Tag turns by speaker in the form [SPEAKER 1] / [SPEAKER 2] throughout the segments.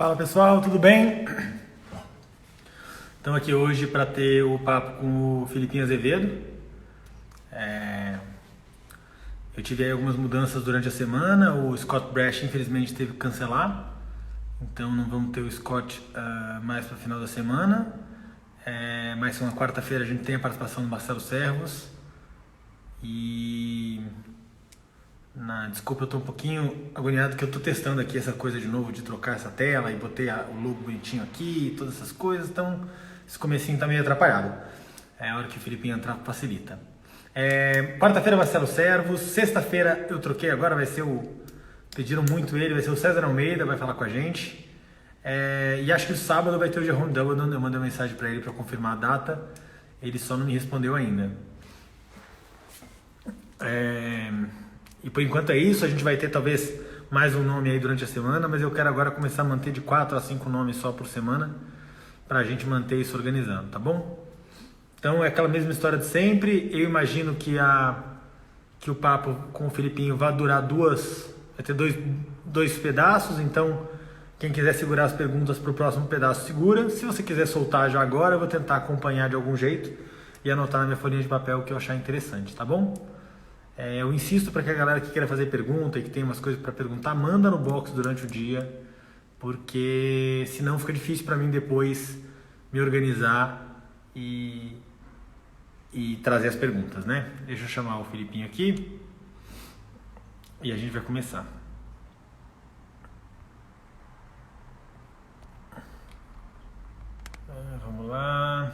[SPEAKER 1] Fala pessoal, tudo bem? Estamos aqui hoje para ter o papo com o Filipinho Azevedo. Eu tive aí algumas mudanças durante a semana, o Scott Brash infelizmente teve que cancelar, então não vamos ter o Scott mais para o final da semana. Mas na quarta-feira a gente tem a participação do Marcelo Servos e desculpa, eu tô um pouquinho agoniado que eu tô testando aqui essa coisa de novo de trocar essa tela e botei o logo bonitinho aqui, todas essas coisas, então esse comecinho tá meio atrapalhado. É a hora que o Filipinho entrar facilita. Quarta-feira Marcelo Servos, sexta-feira eu troquei agora, pediram muito ele, vai ser o César Almeida, vai falar com a gente. E acho que o sábado vai ter o Jerome Dumbledore, eu mandei uma mensagem para ele para confirmar a data, ele só não me respondeu ainda. E por enquanto é isso, a gente vai ter talvez mais um nome aí durante a semana, mas eu quero agora começar a manter de 4 a 5 nomes só por semana, pra gente manter isso organizando, tá bom? Então é aquela mesma história de sempre, eu imagino que o papo com o Filipinho vai durar vai ter dois pedaços, então quem quiser segurar as perguntas pro próximo pedaço, segura. Se você quiser soltar já agora, eu vou tentar acompanhar de algum jeito e anotar na minha folhinha de papel o que eu achar interessante, tá bom? Eu insisto para que a galera que queira fazer pergunta e que tem umas coisas para perguntar, manda no box durante o dia, porque senão fica difícil para mim depois me organizar e trazer as perguntas, né? Deixa eu chamar o Filipinho aqui e a gente vai começar. Vamos lá.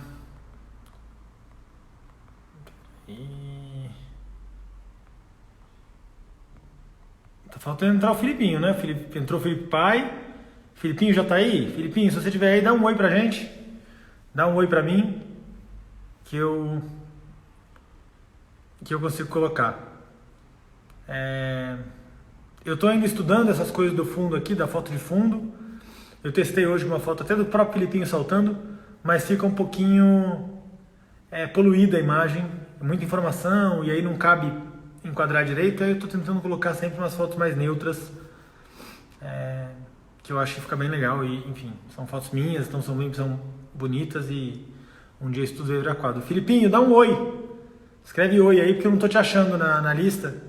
[SPEAKER 1] Tá faltando entrar o Filipinho, né? Entrou o Felipe Pai. Filipinho já tá aí? Filipinho, se você estiver aí, dá um oi pra gente. Dá um oi pra mim. Que eu consigo colocar. Eu tô ainda estudando essas coisas do fundo aqui, da foto de fundo. Eu testei hoje uma foto até do próprio Filipinho saltando, mas fica um pouquinho poluída a imagem. Muita informação e aí não cabe enquadrar direito, aí eu tô tentando colocar sempre umas fotos mais neutras, que eu acho que fica bem legal e, enfim, são fotos minhas, então são bonitas e um dia isso tudo vai virar quadro. Filipinho, dá um oi! Escreve oi aí, porque eu não tô te achando na lista,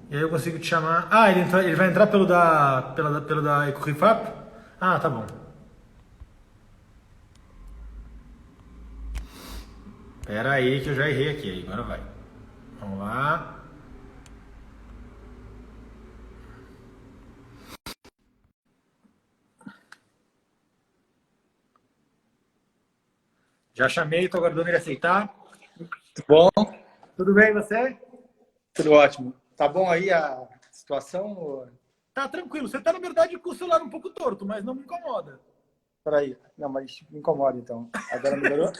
[SPEAKER 1] e aí eu consigo te chamar. Ah, ele vai entrar pelo da Ecofap? Ah, tá bom. Pera aí que eu já errei aqui, agora vai. Vamos lá. Já chamei, tô aguardando ele aceitar.
[SPEAKER 2] Tudo bom?
[SPEAKER 1] Tudo bem, você?
[SPEAKER 2] Tudo ótimo. Tá bom aí a situação?
[SPEAKER 1] Tá tranquilo. Você tá, na verdade, com o celular um pouco torto, mas não me incomoda.
[SPEAKER 2] Peraí. Não, mas me incomoda então. Agora melhorou?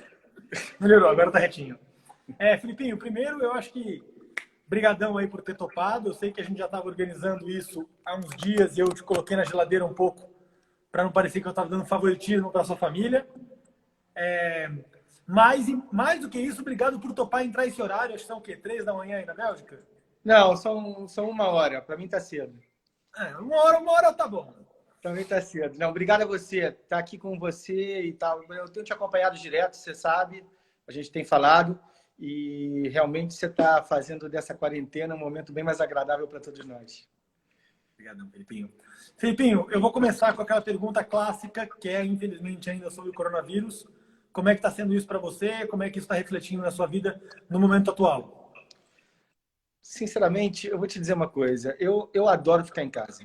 [SPEAKER 1] Melhorou, agora tá retinho. Filipinho, primeiro eu acho que brigadão aí por ter topado. Eu sei que a gente já estava organizando isso há uns dias e eu te coloquei na geladeira um pouco para não parecer que eu estava dando favoritismo para sua família. Mais do que isso, obrigado por topar entrar esse horário. Acho que são o quê? 3 da manhã aí na Bélgica?
[SPEAKER 2] Não, são 1 hora. Para mim tá cedo.
[SPEAKER 1] Uma hora tá bom.
[SPEAKER 2] Para mim tá cedo. Não, obrigado a você. Tá aqui com você e tal. Eu tenho te acompanhado direto, você sabe. A gente tem falado e realmente você está fazendo dessa quarentena um momento bem mais agradável para todos nós.
[SPEAKER 1] Obrigadão, Felipinho. Felipinho, eu vou começar com aquela pergunta clássica, que é, infelizmente, ainda sobre o coronavírus. Como é que está sendo isso para você? Como é que isso está refletindo na sua vida no momento atual?
[SPEAKER 2] Sinceramente, eu vou te dizer uma coisa. Eu adoro ficar em casa.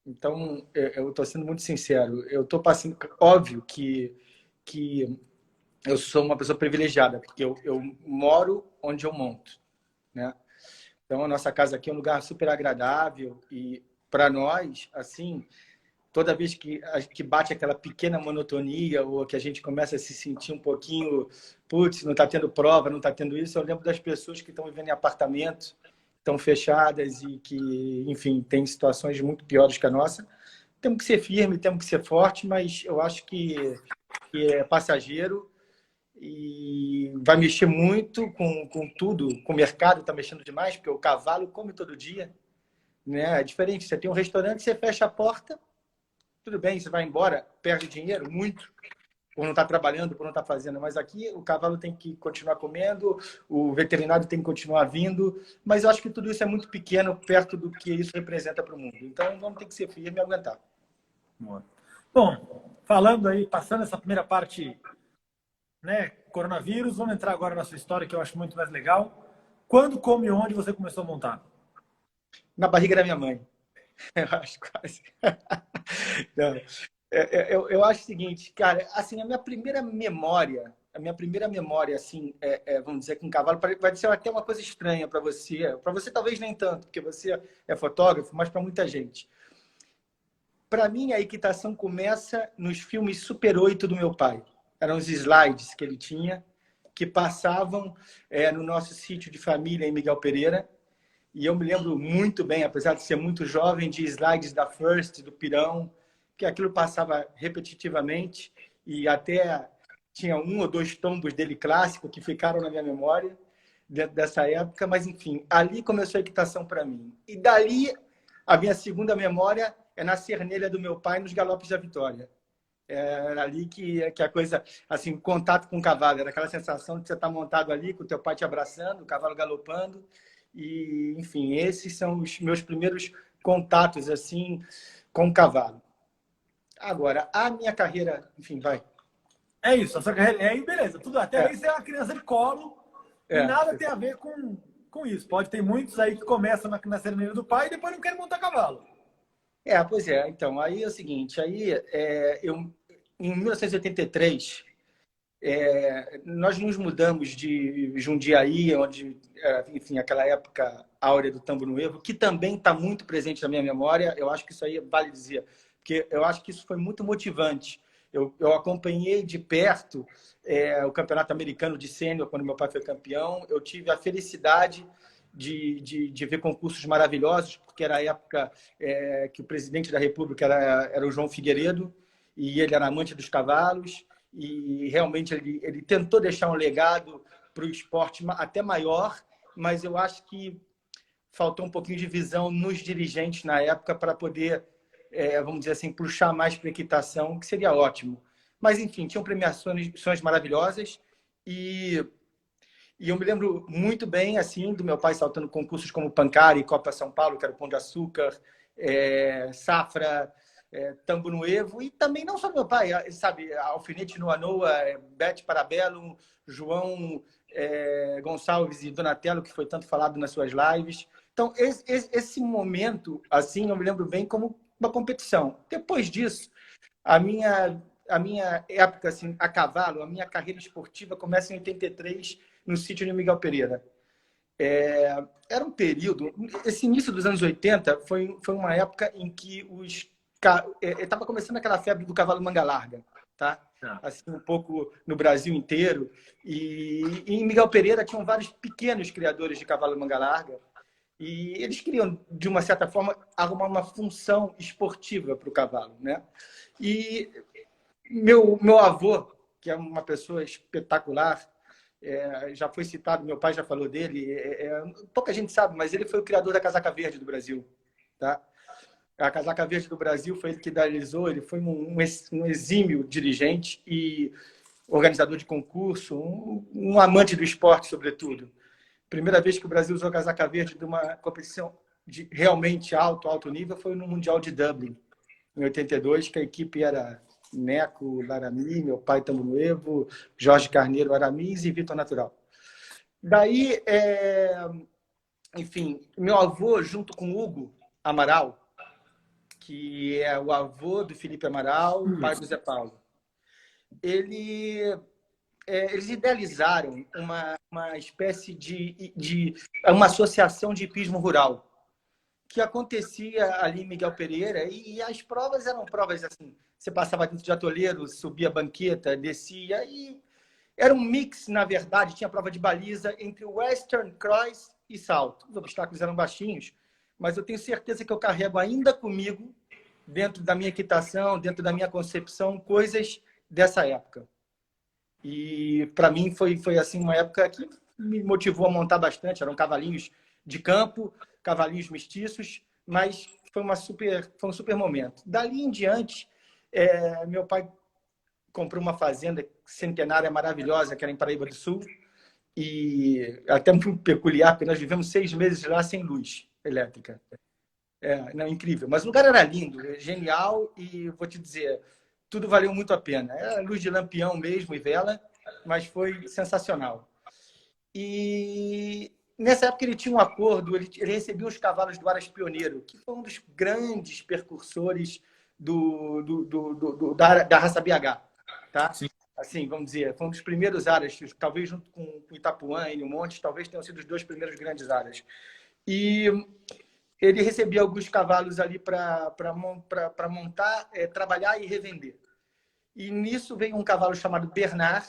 [SPEAKER 2] Então, eu estou sendo muito sincero. Eu estou passando... Óbvio que eu sou uma pessoa privilegiada, porque eu moro onde eu monto, né? Então, a nossa casa aqui é um lugar super agradável e, para nós, assim, toda vez que bate aquela pequena monotonia ou que a gente começa a se sentir um pouquinho, putz, não está tendo prova, não está tendo isso, eu lembro das pessoas que estão vivendo em apartamentos, estão fechadas e que, enfim, tem situações muito piores que a nossa. Temos que ser firme, temos que ser forte, mas eu acho que é passageiro e vai mexer muito com tudo, com o mercado está mexendo demais, porque o cavalo come todo dia, né? É diferente, você tem um restaurante, você fecha a porta, tudo bem, você vai embora, perde dinheiro, muito, por não estar trabalhando, por não estar fazendo. Mas aqui o cavalo tem que continuar comendo, o veterinário tem que continuar vindo. Mas eu acho que tudo isso é muito pequeno perto do que isso representa para o mundo. Então vamos ter que ser firme e aguentar.
[SPEAKER 1] Bom, falando aí, passando essa primeira parte, né, coronavírus, vamos entrar agora na sua história, que eu acho muito mais legal. Quando, como e onde você começou a montar?
[SPEAKER 2] Na barriga da minha mãe. Eu acho quase. Não. Eu acho o seguinte, cara, assim, a minha primeira memória, assim, vamos dizer, com cavalo, vai ser até uma coisa estranha para você. Para você, talvez nem tanto, porque você é fotógrafo, mas para muita gente. Para mim, a equitação começa nos filmes Super 8 do meu pai. Eram os slides que ele tinha, que passavam no nosso sítio de família em Miguel Pereira. E eu me lembro muito bem, apesar de ser muito jovem, de slides da First, do Pirão, que aquilo passava repetitivamente e até tinha um ou dois tombos dele clássico que ficaram na minha memória dentro dessa época. Mas, enfim, ali começou a equitação para mim. E dali, a minha segunda memória é na cernelha do meu pai, nos Galopes da Vitória. Era ali que a coisa, assim, contato com o cavalo, era aquela sensação de você estar montado ali, com o teu pai te abraçando, o cavalo galopando. E, enfim, esses são os meus primeiros contatos, assim, com o cavalo. Agora, a minha carreira, enfim, vai.
[SPEAKER 1] É isso, a sua carreira. Aí, beleza, tudo até aí você é uma criança de colo e nada tem a ver com isso. Pode ter muitos aí que começam na cerimônia do pai e depois não querem montar cavalo.
[SPEAKER 2] Pois é. Então, aí é o seguinte, aí eu, em 1983, nós nos mudamos de Jundiaí, onde, enfim, aquela época áurea do Tambo Novo, que também está muito presente na minha memória. Eu acho que isso aí vale dizer, porque eu acho que isso foi muito motivante. Eu acompanhei de perto o Campeonato Americano de Sênior, quando meu pai foi campeão. Eu tive a felicidade de ver concursos maravilhosos, porque era a época que o presidente da República era o João Figueiredo, e ele era amante dos cavalos, e realmente ele tentou deixar um legado para o esporte até maior, mas eu acho que faltou um pouquinho de visão nos dirigentes na época para poder, vamos dizer assim, puxar mais para a equitação, que seria ótimo. Mas, enfim, tinham premiações maravilhosas e eu me lembro muito bem, assim, do meu pai saltando concursos como Pancari, Copa São Paulo, que era o Pão de Açúcar, Safra, Tambo Novo, e também não só do meu pai, sabe, Alfinete no Anoa, Bete Parabellum, João Gonçalves e Donatello, que foi tanto falado nas suas lives. Então, esse momento, assim, eu me lembro bem como uma competição. Depois disso, a minha época, assim, a cavalo, a minha carreira esportiva começa em 83, no sítio de Miguel Pereira. Era um período... Esse início dos anos 80 foi uma época em que estava começando aquela febre do cavalo manga larga, tá? Assim, um pouco no Brasil inteiro. E em Miguel Pereira tinham vários pequenos criadores de cavalo manga larga. E eles queriam, de uma certa forma, arrumar uma função esportiva para o cavalo, né? E meu avô, que é uma pessoa espetacular, já foi citado, meu pai já falou dele, pouca gente sabe, mas ele foi o criador da casaca verde do Brasil, tá? A casaca verde do Brasil foi ele que idealizou, ele foi um exímio dirigente e organizador de concurso, um amante do esporte, sobretudo. Primeira vez que o Brasil usou a casaca verde de uma competição de realmente alto nível foi no Mundial de Dublin, em 82, que a equipe era Neco, Laramie, meu pai Tambo Novo, Jorge Carneiro, Aramis e Vitor Natural. Daí, enfim, meu avô, junto com Hugo Amaral, que é o avô do Felipe Amaral, pai do Zé Paulo, eles idealizaram uma espécie de uma associação de hipismo rural que acontecia ali em Miguel Pereira, e as provas eram provas assim, você passava dentro de atoleiro, subia a banqueta, descia, e era um mix, na verdade, tinha prova de baliza entre Western, Cross e salto. Os obstáculos eram baixinhos, mas eu tenho certeza que eu carrego ainda comigo, dentro da minha equitação, dentro da minha concepção, coisas dessa época. E para mim foi assim uma época que me motivou a montar bastante. Eram cavalinhos de campo, cavalinhos mestiços, mas foi um super momento. Dali em diante, Meu pai comprou uma fazenda centenária maravilhosa, que era em Paraíba do Sul, e até muito peculiar, porque nós vivemos 6 meses lá sem luz elétrica. Não, incrível. Mas o lugar era lindo, genial, e vou te dizer, tudo valeu muito a pena. Era luz de lampião mesmo e vela, mas foi sensacional. E nessa época ele tinha um acordo, ele recebia os cavalos do Aras Pioneiro, que foi um dos grandes percursores da raça BH, tá?
[SPEAKER 1] Sim.
[SPEAKER 2] Assim, vamos dizer, foi um dos primeiros aras, talvez junto com Itapuã e Nil Montes, talvez tenham sido os 2 primeiros grandes aras. E ele recebia alguns cavalos ali para montar, trabalhar e revender. E nisso veio um cavalo chamado Bernard,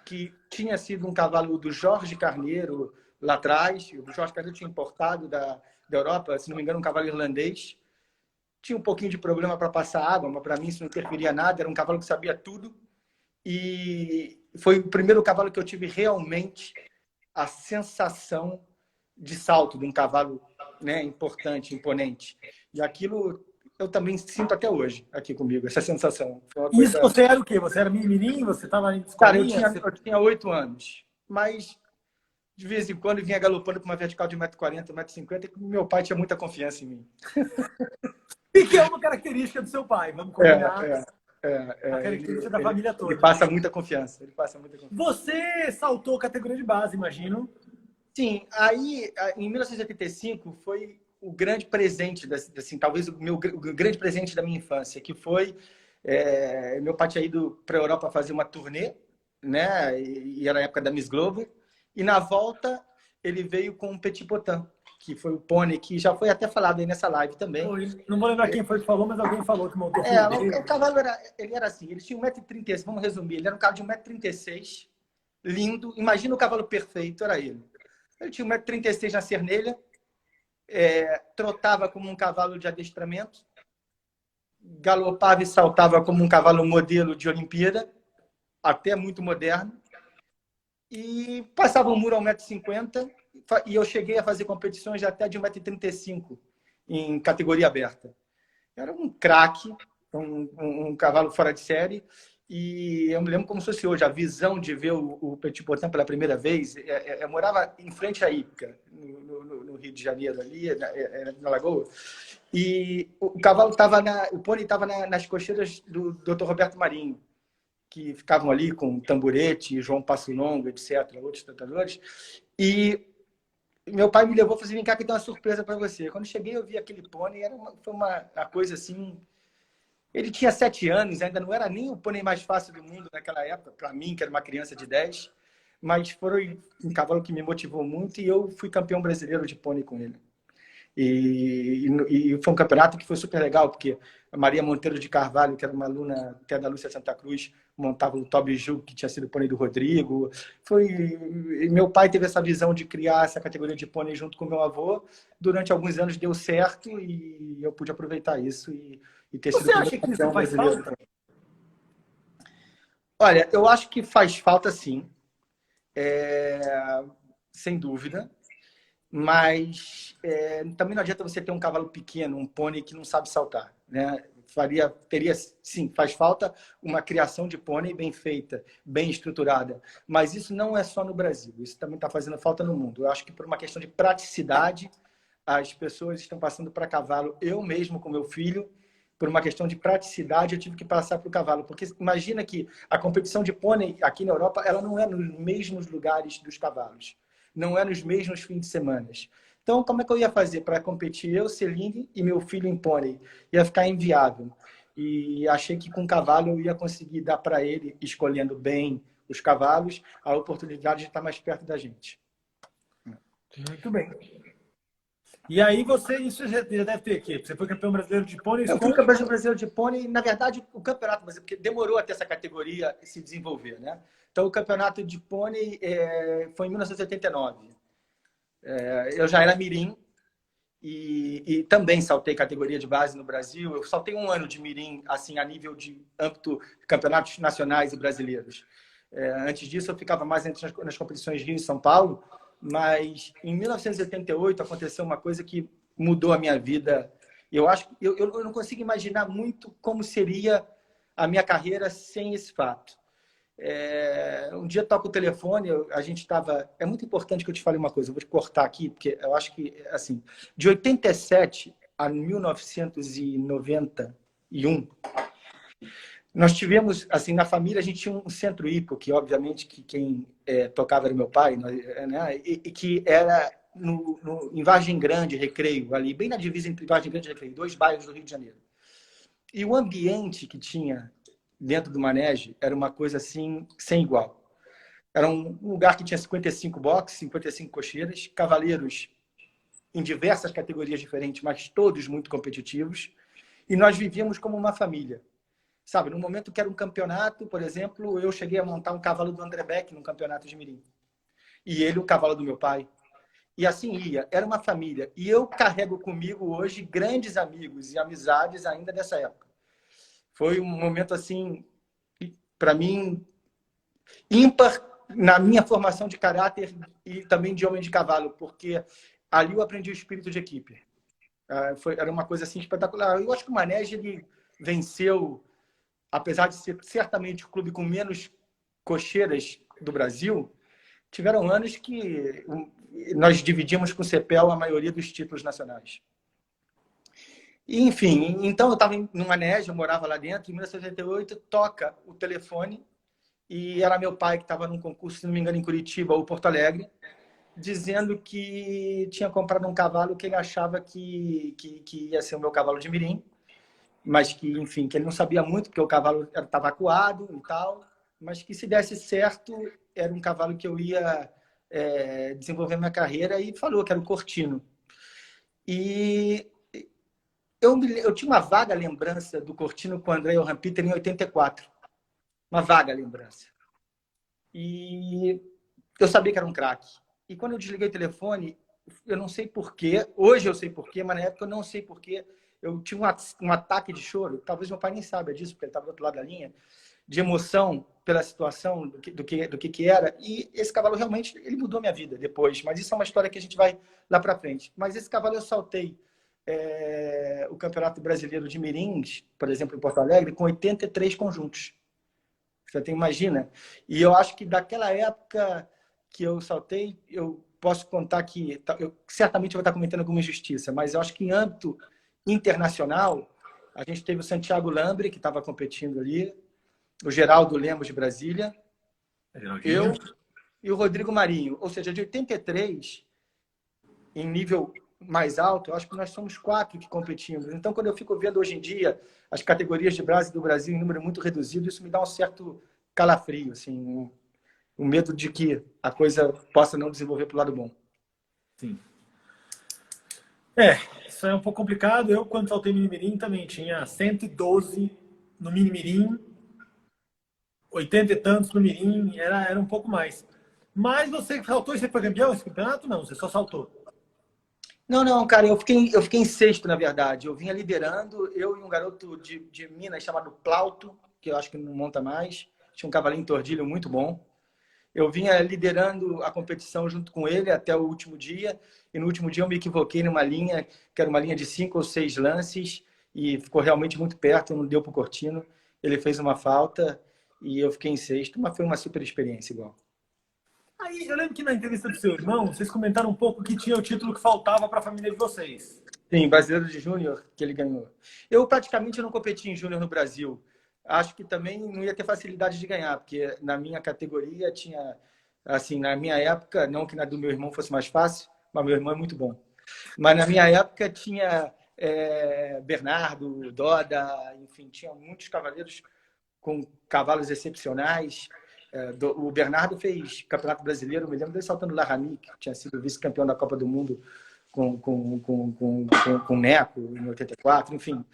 [SPEAKER 2] que tinha sido um cavalo do Jorge Carneiro lá atrás. O Jorge Carneiro tinha importado da Europa, se não me engano, um cavalo irlandês. Tinha um pouquinho de problema para passar água, mas para mim isso não interferia nada. Era um cavalo que sabia tudo. E foi o primeiro cavalo que eu tive realmente a sensação de salto de um cavalo, né, importante, imponente. E aquilo eu também sinto até hoje aqui comigo, essa sensação.
[SPEAKER 1] Foi uma coisa... Isso você era o quê? Você era menino? Você estava em
[SPEAKER 2] escolinha? Cara, eu tinha 8 anos, mas de vez em quando vinha galopando com uma vertical de 1,40 m, 1,50 m, e meu pai tinha muita confiança em mim.
[SPEAKER 1] E que é uma característica do seu pai, vamos combinar. A característica da família toda.
[SPEAKER 2] Ele passa muita confiança.
[SPEAKER 1] Você saltou categoria de base, imagino.
[SPEAKER 2] Sim, aí em 1985 foi o grande presente, assim, talvez o grande presente da minha infância, que foi meu pai tinha ido para a Europa fazer uma turnê, né? E era a época da Miss Globo. E na volta ele veio com o Petit Potin, que foi o pônei que já foi até falado aí nessa live também.
[SPEAKER 1] Não vou lembrar quem foi que falou, mas alguém falou que montou
[SPEAKER 2] o cavalo era assim, ele tinha 1,36 m, vamos resumir, ele era um cavalo de 1,36 m, lindo. Imagina o cavalo perfeito, era ele. Ele tinha 1,36 m na cernelha, trotava como um cavalo de adestramento, galopava e saltava como um cavalo modelo de Olimpíada, até muito moderno, e passava o muro a 1,50 m, e eu cheguei a fazer competições até de 1,35 m em categoria aberta. Era um craque, um cavalo fora de série. E eu me lembro como se fosse hoje, a visão de ver o Petit Potin pela primeira vez. Eu morava em frente à Ípica, no Rio de Janeiro, ali, na Lagoa. E o cavalo estava o pônei estava nas cocheiras do Dr. Roberto Marinho, que ficavam ali com Tamburete, João Passo Longo, etc., outros tratadores. E meu pai me levou e falou: vem cá que tem uma surpresa para você. Quando cheguei, eu vi aquele pônei, foi uma coisa assim. Ele tinha 7 anos, ainda não era nem o pônei mais fácil do mundo naquela época, para mim, que era uma criança de 10, mas foi um cavalo que me motivou muito e eu fui campeão brasileiro de pônei com ele. E foi um campeonato que foi super legal, porque a Maria Monteiro de Carvalho, que era uma aluna até da Lúcia Santa Cruz, montava o Toby Ju, que tinha sido pônei do Rodrigo. Meu pai teve essa visão de criar essa categoria de pônei junto com meu avô. Durante alguns anos deu certo e eu pude aproveitar isso e ter sido
[SPEAKER 1] Você acha que isso faz falta?
[SPEAKER 2] Olha, eu acho que faz falta sim, sem dúvida. Mas também não adianta você ter um cavalo pequeno, um pônei que não sabe saltar, né? Sim, faz falta uma criação de pônei bem feita, bem estruturada. Mas isso não é só no Brasil, isso também está fazendo falta no mundo. Eu acho que por uma questão de praticidade, as pessoas estão passando para cavalo. Eu mesmo, com meu filho, por uma questão de praticidade, eu tive que passar para o cavalo. Porque imagina que a competição de pônei aqui na Europa, ela não é nos mesmos lugares dos cavalos. Não é nos mesmos fins de semana. Então, como é que eu ia fazer para competir eu, Celine, e meu filho em pônei? Ia ficar inviável. E achei que com cavalo eu ia conseguir dar para ele, escolhendo bem os cavalos, a oportunidade de estar mais perto da gente.
[SPEAKER 1] Muito bem. E aí isso já deve ter aqui. Você foi campeão brasileiro de pônei?
[SPEAKER 2] Eu fui campeão brasileiro de pônei, na verdade, o campeonato brasileiro, porque demorou até essa categoria se desenvolver, né? Então, o campeonato de pônei foi em 1989. Eu já era mirim e também saltei categoria de base no Brasil. Eu saltei 1 ano de mirim, assim, a nível de âmbito campeonatos nacionais e brasileiros. Antes disso, eu ficava mais nas competições Rio e São Paulo, mas em 1988 aconteceu uma coisa que mudou a minha vida. Eu acho, eu não consigo imaginar muito como seria a minha carreira sem esse fato. Um dia toca o telefone, a gente estava... É muito importante que eu te fale uma coisa, eu vou te cortar aqui, porque eu acho que, assim, de 87 a 1991, nós tivemos, assim, na família, a gente tinha um centro hipo, que obviamente que quem tocava era meu pai, né? E que era em Vargem Grande, Recreio, ali, bem na divisa entre Vargem Grande e Recreio, 2 bairros do Rio de Janeiro. E o ambiente que tinha dentro do Manege era uma coisa assim, sem igual. Era um lugar que tinha 55 boxes, 55 cocheiras, cavaleiros em diversas categorias diferentes, mas todos muito competitivos. E nós vivíamos como uma família. Sabe, no momento que era um campeonato, por exemplo, eu cheguei a montar um cavalo do André Beck num campeonato de mirim. E ele o cavalo do meu pai. E assim ia. Era uma família. E eu carrego comigo hoje grandes amigos e amizades ainda dessa época. Foi um momento, assim, para mim, ímpar na minha formação de caráter e também de homem de cavalo, porque ali eu aprendi o espírito de equipe. Era uma coisa assim espetacular. Eu acho que o Manege ele venceu, apesar de ser certamente o clube com menos cocheiras do Brasil, tiveram anos que nós dividimos com o CEPEL a maioria dos títulos nacionais. E, enfim, então eu estava no Manege, eu morava lá dentro, em 1988 toca o telefone e era meu pai que estava num concurso, se não me engano, em Curitiba ou Porto Alegre, dizendo que tinha comprado um cavalo que ele achava que ia ser o meu cavalo de mirim, mas que, enfim, que ele não sabia muito, porque o cavalo estava acuado e tal, mas que se desse certo, era um cavalo que eu ia desenvolver minha carreira, e falou que era o Cortino. E eu tinha uma vaga lembrança do Cortino com o André Johan Peter em 84. Uma vaga lembrança. E eu sabia que era um craque. E quando eu desliguei o telefone, eu não sei porquê, hoje eu sei porquê, mas na época eu não sei porquê, eu tinha um ataque de choro, talvez meu pai nem saiba disso, porque ele estava do outro lado da linha, de emoção pela situação, do que era. E esse cavalo realmente ele mudou minha vida depois, mas isso é uma história que a gente vai lá para frente. Mas esse cavalo eu saltei o Campeonato Brasileiro de Mirins, por exemplo, em Porto Alegre, com 83 conjuntos. Você até imagina. E eu acho que daquela época que eu saltei, eu posso contar que eu certamente vou estar cometendo alguma injustiça, mas eu acho que em âmbito internacional, a gente teve o Santiago Lambre, que estava competindo ali, o Geraldo Lemos de Brasília, eu e o Rodrigo Marinho. Ou seja, de 83, em nível mais alto, eu acho que nós somos 4 que competimos. Então, quando eu fico vendo hoje em dia as categorias de base do Brasil em número muito reduzido, isso me dá um certo calafrio, assim, o medo de que a coisa possa não desenvolver para o lado bom.
[SPEAKER 1] Sim. Isso é um pouco complicado. Eu, quando saltei Minimirim, também tinha 112 no Minimirim, 80 e tantos no Mirim, era um pouco mais. Mas você saltou e você foi campeão esse campeonato? Não, você só saltou.
[SPEAKER 2] Não, cara, eu fiquei em sexto, na verdade. Eu vinha liderando, eu e um garoto de Minas chamado Plauto, que eu acho que não monta mais. Tinha um cavalinho tordilho muito bom. Eu vinha liderando a competição junto com ele até o último dia. E no último dia eu me equivoquei numa linha, que era uma linha de 5 ou 6 lances, e ficou realmente muito perto, não deu para o Cortino. Ele fez uma falta e eu fiquei em sexto, mas foi uma super experiência igual.
[SPEAKER 1] Aí, eu lembro que na entrevista do seu irmão, vocês comentaram um pouco que tinha o título que faltava para a família de vocês.
[SPEAKER 2] Sim, brasileiro de júnior que ele ganhou. Eu praticamente não competi em júnior no Brasil. Acho que também não ia ter facilidade de ganhar, porque na minha categoria tinha, assim, na minha época, não que na do meu irmão fosse mais fácil, mas meu irmão é muito bom. Mas na minha época tinha Bernardo, Doda, enfim, tinha muitos cavaleiros com cavalos excepcionais. O Bernardo fez Campeonato Brasileiro, me lembro dele saltando Larrami, que tinha sido vice-campeão da Copa do Mundo com o Neco em 84, enfim.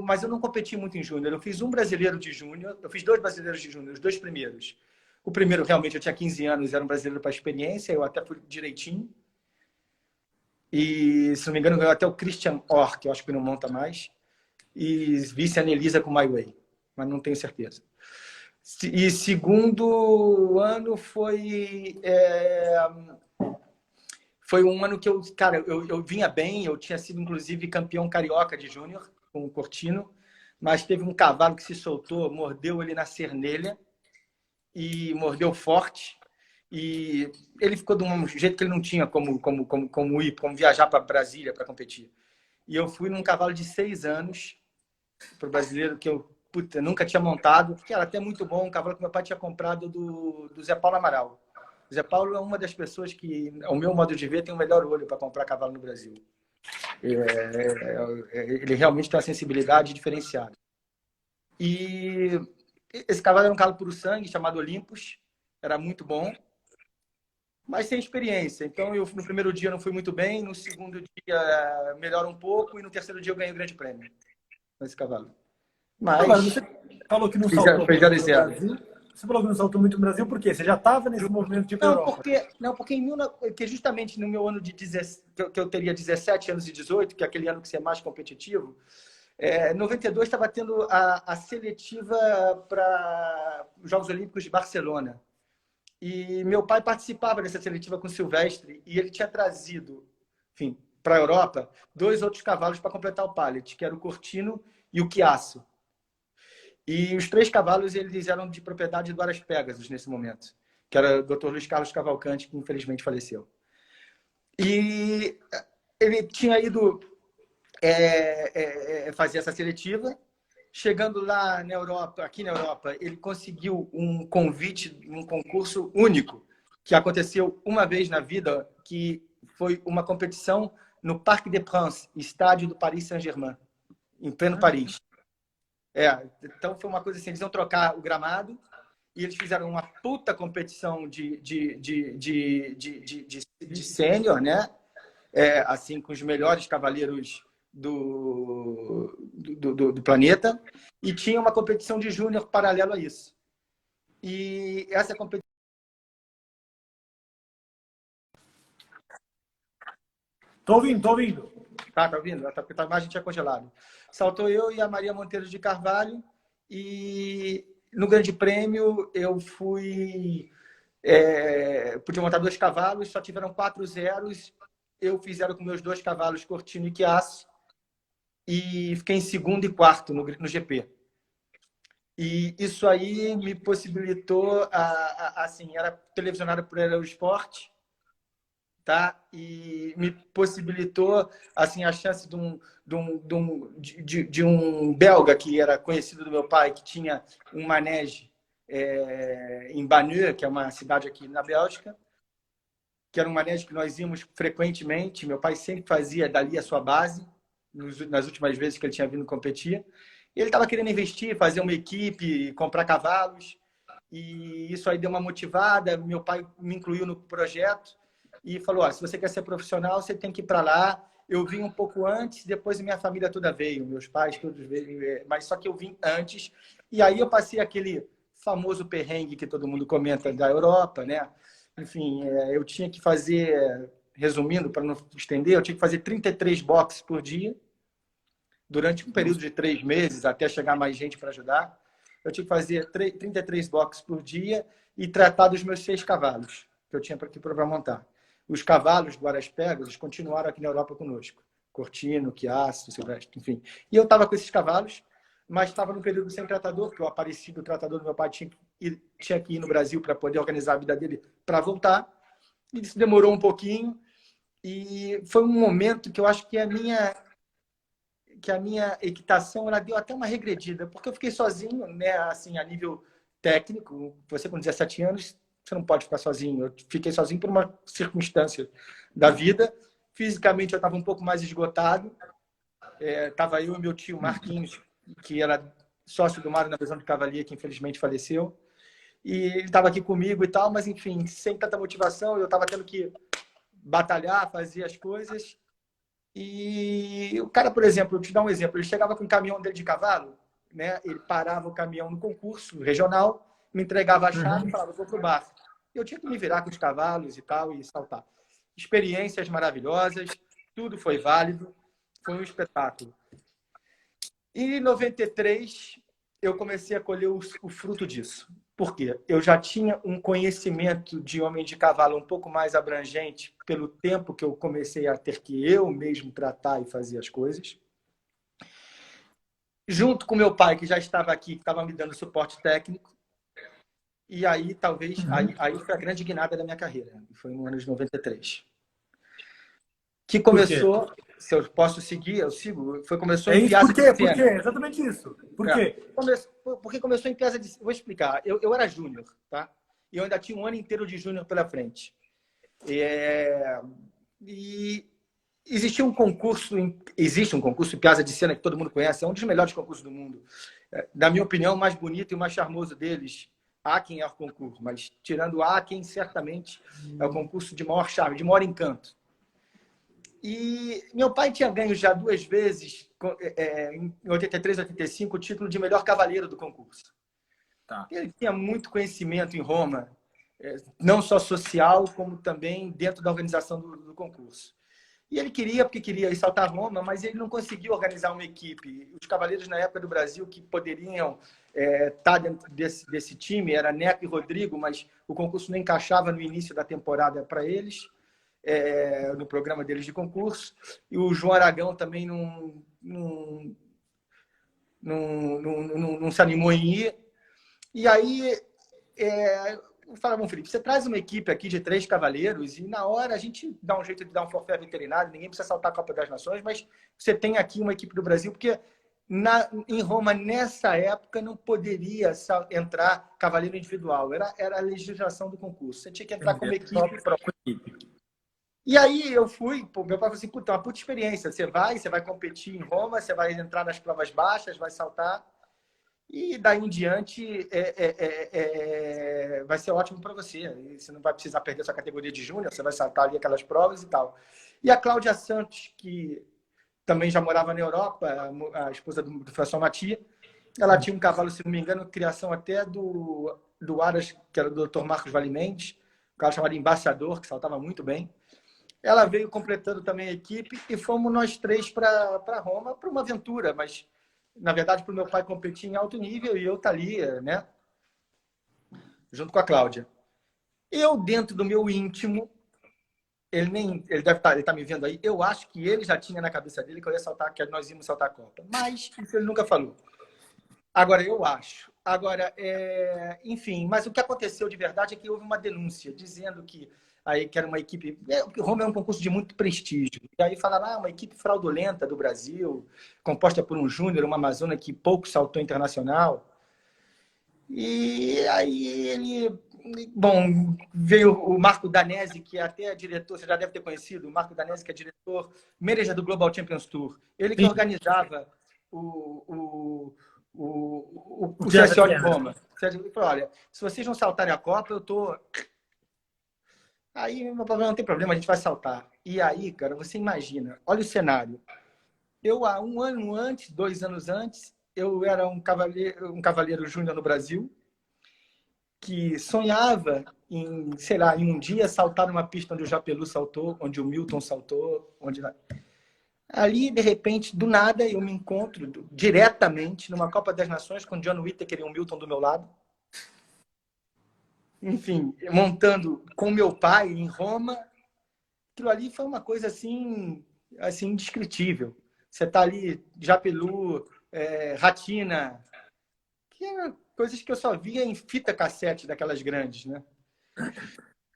[SPEAKER 2] Mas eu não competi muito em júnior. Eu fiz um brasileiro de júnior, eu fiz 2 brasileiros de júnior, os 2 primeiros. O primeiro, realmente, eu tinha 15 anos, era um brasileiro para experiência, eu até fui direitinho. E, se não me engano, ganhou até o Christian Orr, que eu acho que não monta mais. E vice a Anelisa com My Way, mas não tenho certeza. E segundo ano foi um ano que eu vinha bem, eu tinha sido inclusive campeão carioca de júnior com o Cortino, mas teve um cavalo que se soltou, mordeu ele na cernelha e mordeu forte. E ele ficou de um jeito que ele não tinha como viajar para Brasília para competir. E eu fui num cavalo de 6 anos para o brasileiro que eu nunca tinha montado, que era até muito bom, um cavalo que meu pai tinha comprado do Zé Paulo Amaral. O Zé Paulo é uma das pessoas que, ao meu modo de ver, tem o melhor olho para comprar cavalo no Brasil. Ele realmente tem uma sensibilidade diferenciada. E esse cavalo era um cavalo puro sangue, chamado Olympus, era muito bom, mas sem experiência. Então, no primeiro dia não fui muito bem, no segundo dia melhora um pouco, e no terceiro dia eu ganhei o grande prêmio com esse cavalo.
[SPEAKER 1] Agora,
[SPEAKER 2] Mas
[SPEAKER 1] você falou que não saltou
[SPEAKER 2] fez
[SPEAKER 1] muito
[SPEAKER 2] 0
[SPEAKER 1] no
[SPEAKER 2] zero.
[SPEAKER 1] Brasil. Você falou que não saltou muito no Brasil, por quê? Você já estava nesse movimento de ir para a Europa?
[SPEAKER 2] Porque justamente no meu ano de 17, que eu teria 17 anos e 18, que é aquele ano que você é mais competitivo, em 92 estava tendo a seletiva para os Jogos Olímpicos de Barcelona. E meu pai participava dessa seletiva com o Silvestre, e ele tinha trazido, enfim, para a Europa, 2 outros cavalos para completar o pallet, que era o Cortino e o Chiasso. E os 3 cavalos eles eram de propriedade do Aras Pegasus nesse momento, que era o Dr. Luiz Carlos Cavalcante, que infelizmente faleceu. E ele tinha ido fazer essa seletiva. Chegando lá na Europa, aqui na Europa, ele conseguiu um convite, um concurso único, que aconteceu uma vez na vida, que foi uma competição no Parc des Princes, estádio do Paris Saint-Germain, em pleno Paris. Então foi uma coisa assim, eles iam trocar o gramado e eles fizeram uma puta competição de sênior, né? Assim, com os melhores cavaleiros do planeta, e tinha uma competição de júnior paralelo a isso. E essa competição...
[SPEAKER 1] Tô ouvindo.
[SPEAKER 2] Tá ouvindo? Porque a imagem tinha congelado. Saltou eu e a Maria Monteiro de Carvalho, e no Grande Prêmio eu fui... podia montar 2 cavalos, só tiveram 4 zeros. Eu fiz 0 com meus 2 cavalos, Cortino e Chiasso, e fiquei em segundo e quarto no GP. E isso aí me possibilitou, assim, era televisionado por Eurosport, tá? E me possibilitou, assim, a chance de um belga que era conhecido do meu pai, que tinha um manege em Bagneux, que é uma cidade aqui na Bélgica, que era um manege que nós íamos frequentemente. Meu pai sempre fazia dali a sua base, nas últimas vezes que ele tinha vindo competir. Ele estava querendo investir, fazer uma equipe, comprar cavalos, e isso aí deu uma motivada. Meu pai me incluiu no projeto e falou: se você quer ser profissional, você tem que ir para lá. Eu vim um pouco antes, depois minha família toda veio, meus pais todos veio, mas só que eu vim antes. E aí eu passei aquele famoso perrengue que todo mundo comenta da Europa, né? Enfim, eu tinha que fazer, resumindo, para não estender, eu tinha que fazer 33 boxes por dia, durante um período de 3 meses, até chegar mais gente para ajudar. Eu tinha que fazer 33 boxes por dia e tratar dos meus 6 cavalos, que eu tinha para montar. Os cavalos do Aras Pegasus continuaram aqui na Europa conosco. Cortino, Chiasso, Silvestre, enfim. E eu estava com esses cavalos, mas estava no período sem tratador, porque o aparecido tratador do meu pai tinha que ir no Brasil para poder organizar a vida dele para voltar. E isso demorou um pouquinho. E foi um momento que eu acho que a minha equitação ela deu até uma regredida, porque eu fiquei sozinho, né, assim, a nível técnico. Você com 17 anos, você não pode ficar sozinho. Eu fiquei sozinho por uma circunstância da vida. Fisicamente eu estava um pouco mais esgotado. Estava eu e meu tio Marquinhos, que era sócio do Mário na Visão de Cavalier, que infelizmente faleceu. E ele estava aqui comigo e tal, mas enfim, sem tanta motivação, eu estava tendo que batalhar, fazer as coisas. E o cara, por exemplo, eu te dar um exemplo, ele chegava com o caminhão dele de cavalo, né? Ele parava o caminhão no concurso regional, me entregava a chave e falava: vou pro bar. Eu tinha que me virar com os cavalos e tal e saltar. Experiências maravilhosas, tudo foi válido, foi um espetáculo. E em 93 eu comecei a colher o fruto disso. Por quê? Eu já tinha um conhecimento de homem de cavalo um pouco mais abrangente pelo tempo que eu comecei a ter que eu mesmo tratar e fazer as coisas. junto com meu pai, que já estava aqui, que estava me dando suporte técnico. E aí, talvez, aí foi a grande guinada da minha carreira. Foi no ano de 93. Que
[SPEAKER 1] Por quê?
[SPEAKER 2] começou, se eu posso seguir, eu sigo, começou
[SPEAKER 1] É
[SPEAKER 2] em
[SPEAKER 1] isso,
[SPEAKER 2] Piazza
[SPEAKER 1] por
[SPEAKER 2] di
[SPEAKER 1] quê? Por quê?
[SPEAKER 2] Siena.
[SPEAKER 1] Exatamente isso. Por
[SPEAKER 2] É,
[SPEAKER 1] quê?
[SPEAKER 2] porque começou em Piazza di Siena. Vou explicar. Eu era júnior, tá? E eu ainda tinha um ano inteiro de júnior pela frente. E existe um concurso em Piazza di Siena que todo mundo conhece, é um dos melhores concursos do mundo. Na minha opinião, o mais bonito e o mais charmoso deles, Aachen é o concurso, mas tirando Aachen, certamente é o concurso de maior charme, de maior encanto. E meu pai tinha ganho já 2 vezes, em 83 e 85, o título de melhor cavaleiro do concurso.
[SPEAKER 1] Tá.
[SPEAKER 2] Ele tinha muito conhecimento em Roma, não só social, como também dentro da organização do concurso. E ele queria, porque queria ir saltar Roma, mas ele não conseguiu organizar uma equipe. Os cavaleiros na época do Brasil que poderiam estar dentro desse time era Neco e Rodrigo, mas o concurso não encaixava no início da temporada para eles, no programa deles de concurso. E o João Aragão também não se animou em ir. E aí eu falava, bom, Felipe, você traz uma equipe aqui de 3 cavaleiros e na hora a gente dá um jeito de dar um forfé veterinário, ninguém precisa saltar a Copa das Nações, mas você tem aqui uma equipe do Brasil, porque em Roma, nessa época, não poderia entrar cavaleiro individual, era a legislação do concurso. Você tinha que entrar como equipe própria. E aí eu fui, meu pai falou assim, puta, uma puta experiência, você vai competir em Roma, você vai entrar nas provas baixas, vai saltar, e daí em diante vai ser ótimo para você. Você não vai precisar perder sua categoria de júnior, você vai saltar ali aquelas provas e tal. E a Cláudia Santos, que também já morava na Europa, a esposa do François Mathieu, ela tinha um cavalo, se não me engano, criação até do Aras, que era do Dr. Marcos Vale Mendes, um cavalo chamado Embaixador, que saltava muito bem. Ela veio completando também a equipe e fomos nós 3 para Roma para uma aventura, mas na verdade para o meu pai competir em alto nível e eu estar ali, né? Junto com a Cláudia. Eu, dentro do meu íntimo, ele deve estar, ele tá me vendo aí, eu acho que ele já tinha na cabeça dele que eu ia saltar, que nós íamos saltar a Copa. Mas isso ele nunca falou. Agora, eu acho. Agora, enfim, mas o que aconteceu de verdade é que houve uma denúncia dizendo que era uma equipe. Porque Roma é um concurso de muito prestígio. E aí falaram, uma equipe fraudulenta do Brasil, composta por um júnior, uma amazona que pouco saltou internacional. E aí ele. Bom, veio o Marco Danese, que é até diretor, você já deve ter conhecido, o Marco Danese, que é diretor manager do Global Champions Tour. Ele que organizava o CSO de Roma. Ele falou, olha, se vocês não saltarem a Copa, eu tô... Aí, meu problema, não tem problema, a gente vai saltar. E aí, cara, você imagina, olha o cenário. Eu, há 1 ano antes, 2 anos antes, eu era um cavaleiro júnior no Brasil, que sonhava em, sei lá, em um dia saltar numa pista onde o Japelu saltou, onde o Milton saltou, ali, de repente, do nada, eu me encontro diretamente numa Copa das Nações com o John Whittaker e o Milton do meu lado. Enfim, montando com meu pai em Roma. Aquilo ali foi uma coisa assim indescritível. Você está ali, Japelu, Ratina, que eram coisas que eu só via em fita cassete daquelas grandes, né?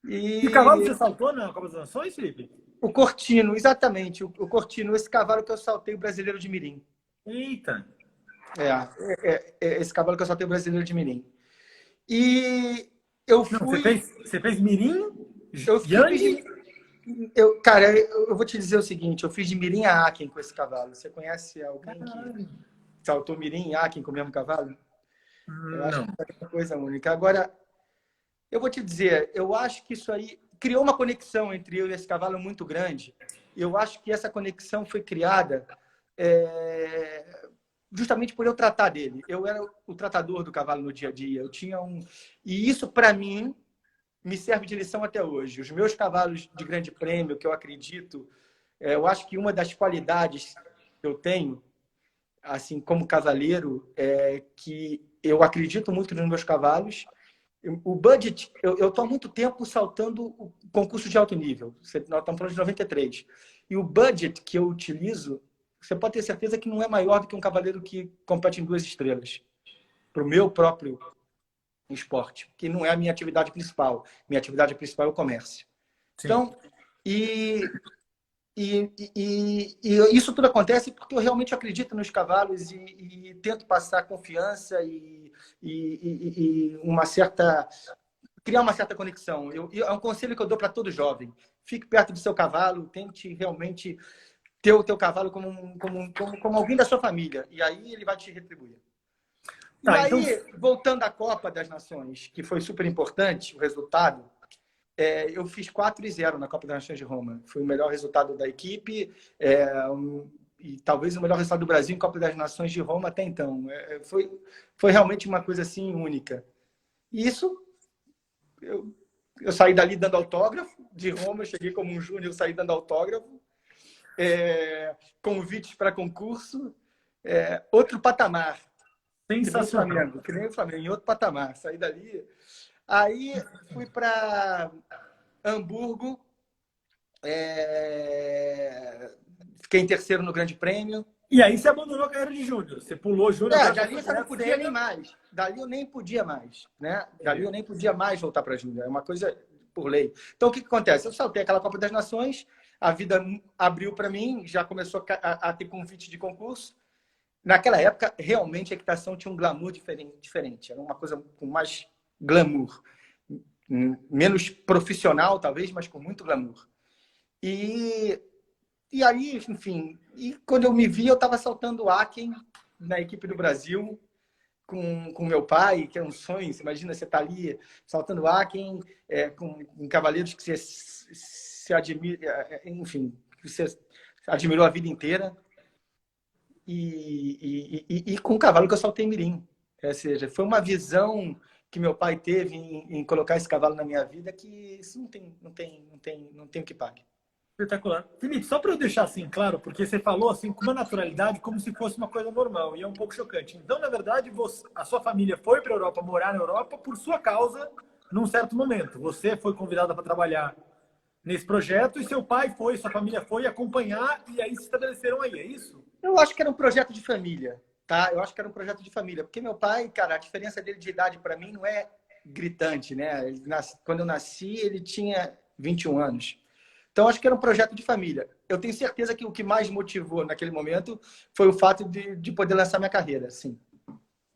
[SPEAKER 1] E o cavalo você saltou na Copa das Nações, Felipe?
[SPEAKER 2] O Cortino, exatamente. O Cortino, esse cavalo que eu saltei, o Brasileiro de Mirim.
[SPEAKER 1] Eita!
[SPEAKER 2] Esse cavalo que eu saltei, o Brasileiro de Mirim. E eu fui...
[SPEAKER 1] Não, você fez mirim?
[SPEAKER 2] Cara, eu vou te dizer o seguinte, eu fiz de mirim a Aachen com esse cavalo. Você conhece alguém que saltou mirim e Aachen com o mesmo cavalo? Eu acho que é uma coisa única. Agora, eu vou te dizer, eu acho que isso aí criou uma conexão entre eu e esse cavalo muito grande. Eu acho que essa conexão foi criada justamente por eu tratar dele. Eu era o tratador do cavalo no dia a dia. Eu tinha E isso, para mim, me serve de lição até hoje. Os meus cavalos de grande prêmio, que eu acredito, eu acho que uma das qualidades que eu tenho, assim, como cavaleiro, é que eu acredito muito nos meus cavalos. O budget, eu estou há muito tempo saltando o concurso de alto nível. Nós estamos falando de 93. E o budget que eu utilizo você pode ter certeza que não é maior do que um cavaleiro que compete em 2 estrelas. Para o meu próprio esporte, que não é a minha atividade principal. Minha atividade principal é o comércio.
[SPEAKER 1] Sim.
[SPEAKER 2] Então, e isso tudo acontece porque eu realmente acredito nos cavalos e tento passar confiança e uma certa criar uma certa conexão. É um conselho que eu dou para todo jovem. Fique perto do seu cavalo, tente realmente ter o teu cavalo como alguém da sua família. E aí ele vai te retribuir. E
[SPEAKER 1] Tá, então,
[SPEAKER 2] aí, voltando à Copa das Nações, que foi super importante, o resultado, eu fiz 4-0 na Copa das Nações de Roma. Foi o melhor resultado da equipe e talvez o melhor resultado do Brasil em Copa das Nações de Roma até então. Foi realmente uma coisa assim única. E isso, eu saí dali dando autógrafo. De Roma, eu cheguei como um júnior, eu saí dando autógrafo. Convites para concurso. Outro patamar.
[SPEAKER 1] sensacional.
[SPEAKER 2] Que nem o Flamengo, em outro patamar. Saí dali. Aí fui para Hamburgo, fiquei em terceiro no Grande Prêmio.
[SPEAKER 1] E aí você abandonou a carreira de júnior. Você pulou júnior.
[SPEAKER 2] Dali eu já não podia nem mais. Dali eu nem podia mais, né? Dali eu nem podia mais voltar para júnior. É uma coisa por lei. Então o que acontece? Eu saltei aquela Copa das Nações, a vida abriu para mim, já começou a ter convite de concurso. Naquela época, realmente a equitação tinha um glamour diferente. Era uma coisa com mais glamour. Menos profissional, talvez, mas com muito glamour. E aí, enfim, quando eu me vi, eu estava saltando Aken na equipe do Brasil com meu pai, que é um sonho. Você imagina, você está ali saltando Aken com cavaleiros que você se admira, enfim, que você admirou a vida inteira. E com o cavalo que eu saltei mirim. Ou seja, foi uma visão que meu pai teve em colocar esse cavalo na minha vida que isso não tem o que pague.
[SPEAKER 1] Espetacular. Felipe, só para eu deixar assim claro, porque você falou assim com uma naturalidade como se fosse uma coisa normal, e é um pouco chocante. Então, na verdade, a sua família foi para a Europa, morar na Europa, por sua causa, num certo momento. Você foi convidada para trabalhar nesse projeto, e seu pai foi, sua família foi acompanhar, e aí se estabeleceram aí, é isso?
[SPEAKER 2] Eu acho que era um projeto de família, tá? Eu acho que era um projeto de família, porque meu pai, cara, a diferença dele de idade para mim não é gritante, né? Quando eu nasci, ele tinha 21 anos. Então, acho que era um projeto de família. Eu tenho certeza que o que mais motivou naquele momento foi o fato de poder lançar minha carreira, sim.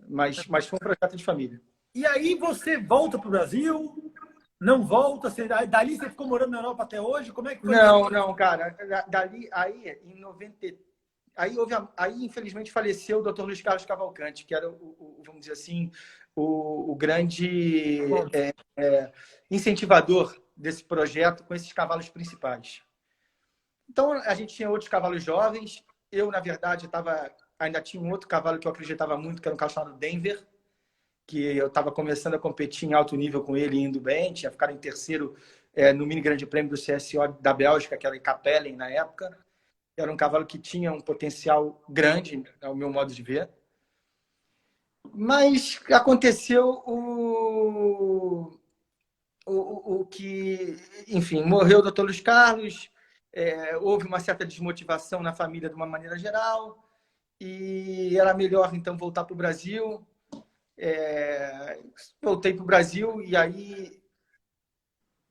[SPEAKER 2] Mas foi um projeto de família.
[SPEAKER 1] E aí você volta para o Brasil, não volta, dali você ficou morando na Europa até hoje? Como é que foi?
[SPEAKER 2] Não, cara. Dali, aí, em 90... Aí, infelizmente, faleceu o Dr. Luiz Carlos Cavalcante, que era, vamos dizer assim, o grande incentivador desse projeto com esses cavalos principais. Então, a gente tinha outros cavalos jovens. Eu, na verdade, ainda tinha um outro cavalo que eu acreditava muito, que era um cavalo chamado Denver, que eu estava começando a competir em alto nível com ele, indo bem. Tinha ficado em terceiro no mini grande prêmio do CSO da Bélgica, que era em Capellen na época. Era um cavalo que tinha um potencial grande, ao meu modo de ver. Mas aconteceu o que... Enfim, morreu o Dr. Luiz Carlos, houve uma certa desmotivação na família de uma maneira geral, e era melhor, então, voltar para o Brasil. Voltei para o Brasil e aí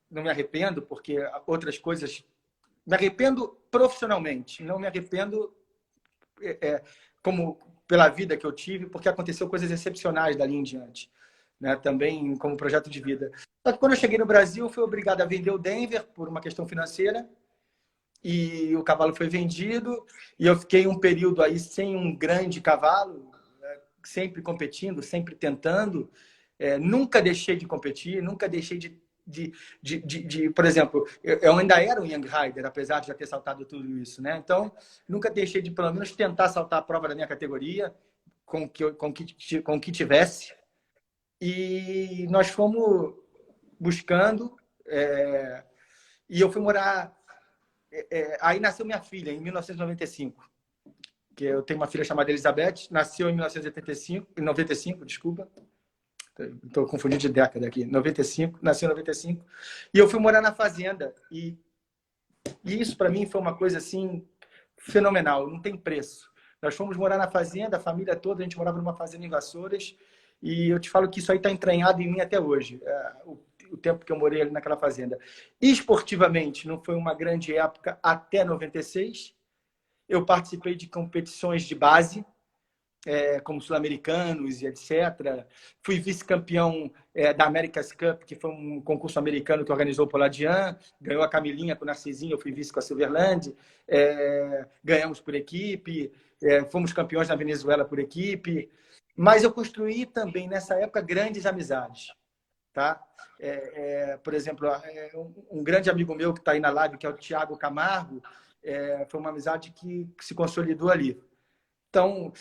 [SPEAKER 2] não me arrependo, porque outras coisas... Me arrependo profissionalmente, não me arrependo como pela vida que eu tive, porque aconteceu coisas excepcionais dali em diante, né? Também como projeto de vida. Só que quando eu cheguei no Brasil, fui obrigado a vender o Denver por uma questão financeira, e o cavalo foi vendido, e eu fiquei um período aí sem um grande cavalo, né? Sempre competindo, sempre tentando. Nunca deixei de competir, nunca deixei por exemplo, eu ainda era um Young Rider, apesar de já ter saltado tudo isso, né? Então, nunca deixei de, pelo menos, tentar saltar a prova da minha categoria, com que tivesse. E nós fomos buscando, e eu fui morar... aí nasceu minha filha, em 1995, que eu tenho uma filha chamada Elizabeth, nasceu em 95, desculpa. Estou confundindo de década aqui. 95, nasceu em 95. E eu fui morar na fazenda. E isso, para mim, foi uma coisa assim fenomenal, não tem preço. Nós fomos morar na fazenda, a família toda, a gente morava numa fazenda em Vassouras, e eu te falo que isso aí está entranhado em mim até hoje, o tempo que eu morei ali naquela fazenda. Esportivamente, não foi uma grande época até 96. Eu participei de competições de base, como sul-americanos e etc. Fui vice-campeão da America's Cup, que foi um concurso americano que organizou o Poladian. Ganhou a Camilinha com o Narcisinho, eu fui vice com a Silverland. Ganhamos por equipe. Fomos campeões na Venezuela por equipe. Mas eu construí também, nessa época, grandes amizades. Tá? Por exemplo, um grande amigo meu que está aí na live, que é o Thiago Camargo, foi uma amizade que se consolidou ali. Então,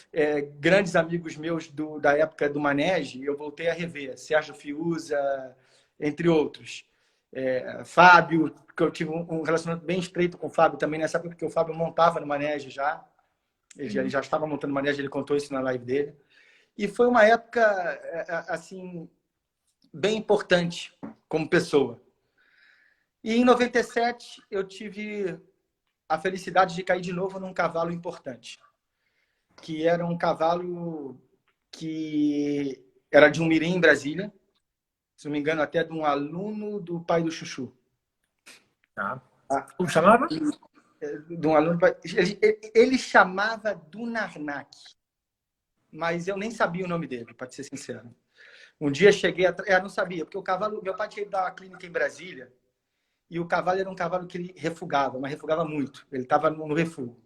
[SPEAKER 2] grandes amigos meus da época do Manege, eu voltei a rever. Sérgio Fiuza, entre outros. Fábio, que eu tive um relacionamento bem estreito com o Fábio também nessa época, porque o Fábio montava no Manege já. Ele já estava montando Manege, ele contou isso na live dele. E foi uma época, assim, bem importante como pessoa. E em 97, eu tive a felicidade de cair de novo num cavalo importante, que era um cavalo que era de um mirim em Brasília, se não me engano, até de um aluno do pai do Chuchu.
[SPEAKER 1] Tá. Como chamava?
[SPEAKER 2] De um aluno. Ele chamava Dunarnak, mas eu nem sabia o nome dele, para ser sincero. Um dia cheguei, não sabia, porque o cavalo, meu pai tinha ido dar uma clínica em Brasília, e o cavalo era um cavalo que ele refugava, mas refugava muito. Ele estava no refúgio.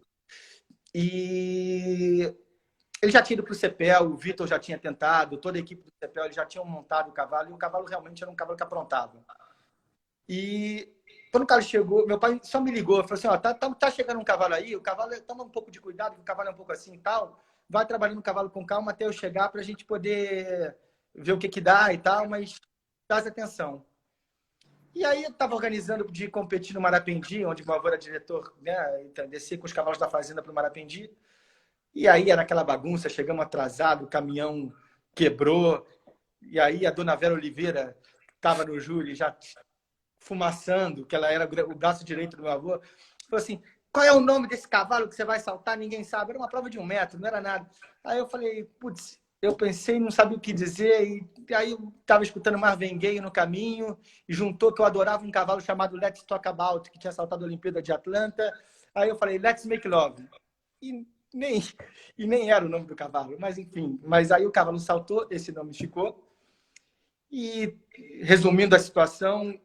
[SPEAKER 2] E ele já tinha ido para o CEPEL, o Vitor já tinha tentado, toda a equipe do CEPEL, eles já tinham montado o cavalo, e o cavalo realmente era um cavalo que aprontava. E quando o cara chegou, meu pai só me ligou, falou assim, ó, tá chegando um cavalo aí, o cavalo, toma um pouco de cuidado, o cavalo é um pouco assim e tal, vai trabalhando o cavalo com calma até eu chegar para a gente poder ver o que dá e tal, mas dá atenção. E aí eu estava organizando de competir no Marapendi, onde meu avô era diretor, né, descer com os cavalos da fazenda para o Marapendi. E aí era aquela bagunça, chegamos atrasado, o caminhão quebrou. E aí a dona Vera Oliveira estava no júri já fumaçando, que ela era o braço direito do meu avô. Falou assim, qual é o nome desse cavalo que você vai saltar? Ninguém sabe. Era uma prova de 1 metro, não era nada. Aí eu falei, putz, eu pensei, não sabia o que dizer. E aí eu estava escutando Marvin Gaye no caminho, e juntou que eu adorava um cavalo chamado Let's Talk About, que tinha saltado a Olimpíada de Atlanta. Aí eu falei, Let's Make Love. E nem era o nome do cavalo, mas enfim. Mas aí o cavalo saltou, esse nome ficou. E, resumindo a situação,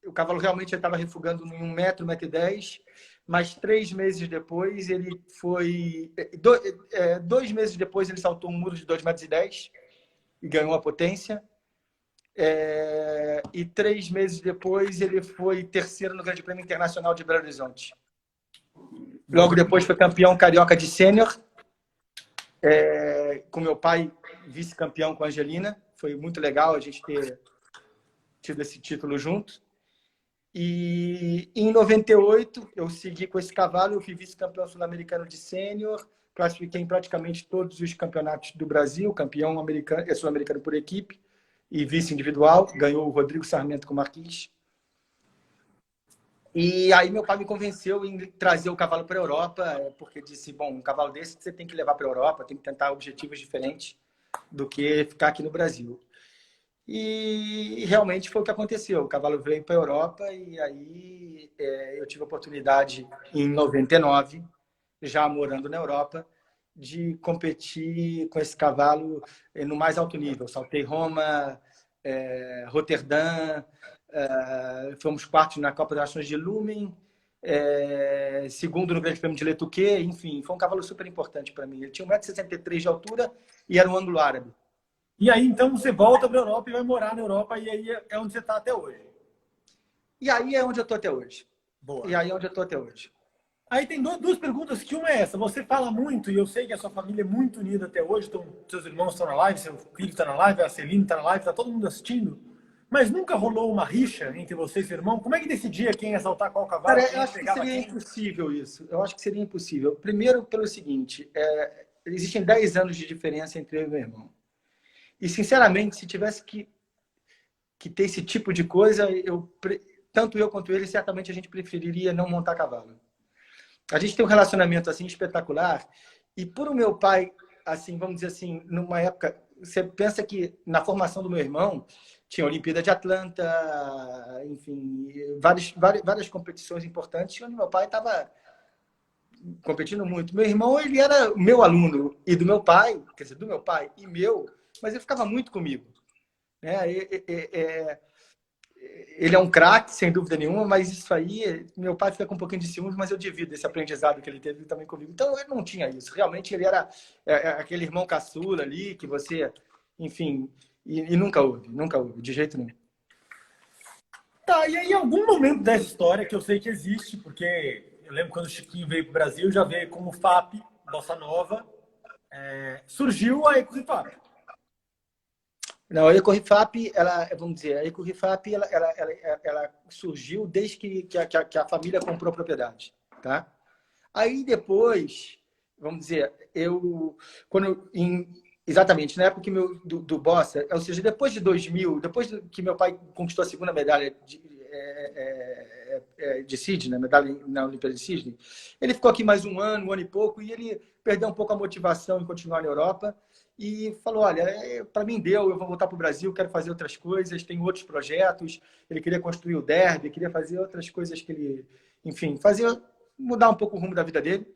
[SPEAKER 2] o cavalo realmente estava refugando em 1 metro, 1,10 m, mas 3 meses depois ele foi... 2 meses depois ele saltou um muro de 2,10 m e ganhou a potência. E 3 meses depois ele foi terceiro no Grande Prêmio Internacional de Belo Horizonte. Logo depois foi campeão carioca de sênior, com meu pai vice-campeão com a Angelina. Foi muito legal a gente ter tido esse título junto. E em 98 eu segui com esse cavalo, eu fui vice-campeão sul-americano de sênior, classifiquei em praticamente todos os campeonatos do Brasil, campeão americano, sul-americano por equipe e vice individual, ganhou o Rodrigo Sarmento com o Marquis. E aí meu pai me convenceu em trazer o cavalo para a Europa, porque disse, bom, um cavalo desse você tem que levar para a Europa, tem que tentar objetivos diferentes do que ficar aqui no Brasil. E realmente foi o que aconteceu. O cavalo veio para a Europa e aí eu tive a oportunidade, em 99, já morando na Europa, de competir com esse cavalo no mais alto nível. Saltei Roma, Roterdã, fomos quartos na Copa das Nações de Lumen, segundo no Grande Prêmio de Le Touquet, enfim, foi um cavalo super importante para mim. Ele tinha 1,63 m de altura e era um ângulo árabe.
[SPEAKER 1] E aí, então, você volta para a Europa e vai morar na Europa, e aí é onde você está até hoje.
[SPEAKER 2] E aí é onde eu estou até hoje.
[SPEAKER 1] Boa.
[SPEAKER 2] E aí é onde eu estou até hoje.
[SPEAKER 1] Aí tem duas perguntas, que uma é essa. Você fala muito, e eu sei que a sua família é muito unida até hoje, então, seus irmãos estão na live, seu filho está na live, a Celine está na live, está todo mundo assistindo. Mas nunca rolou uma rixa entre você e seu irmão? Como é que decidia quem ia saltar qual cavalo?
[SPEAKER 2] Cara, eu acho que seria impossível isso. Eu acho que seria impossível. Primeiro, pelo seguinte, existem 10 anos de diferença entre eu e meu irmão. E, sinceramente, se tivesse que ter esse tipo de coisa, tanto eu quanto ele, certamente a gente preferiria não montar cavalo. a gente tem um relacionamento assim espetacular. E por o meu pai, assim, vamos dizer assim, numa época, você pensa que na formação do meu irmão tinha a Olimpíada de Atlanta, enfim, várias competições importantes, onde meu pai estava competindo muito. Meu irmão, ele era meu aluno e do meu pai, quer dizer, do meu pai e meu, mas ele ficava muito comigo. Né? Ele é um craque, sem dúvida nenhuma, mas isso aí, meu pai fica com um pouquinho de ciúmes, mas eu divido esse aprendizado que ele teve também comigo. Então, ele não tinha isso. Realmente, ele era aquele irmão caçula ali, que você, enfim, e nunca houve, de jeito nenhum.
[SPEAKER 1] Tá, e aí, em algum momento dessa história, que eu sei que existe, porque eu lembro quando o Chiquinho veio para o Brasil, já veio como FAP, Bossa Nova, surgiu a Ecofap.
[SPEAKER 2] Não, a Ecorifap, ela, vamos dizer, a Ecorifap, ela surgiu desde que a família comprou a propriedade, tá? Aí depois, vamos dizer, exatamente, na época que do Bossa, ou seja, depois de 2000, que meu pai conquistou a segunda medalha de Sydney, medalha na Olimpíada de Sydney, ele ficou aqui mais um ano e pouco, e ele perdeu um pouco a motivação em continuar na Europa e falou, olha, para mim deu, eu vou voltar para o Brasil, quero fazer outras coisas, tenho outros projetos. Ele queria construir o Derby, queria fazer outras coisas que ele, enfim, mudar um pouco o rumo da vida dele.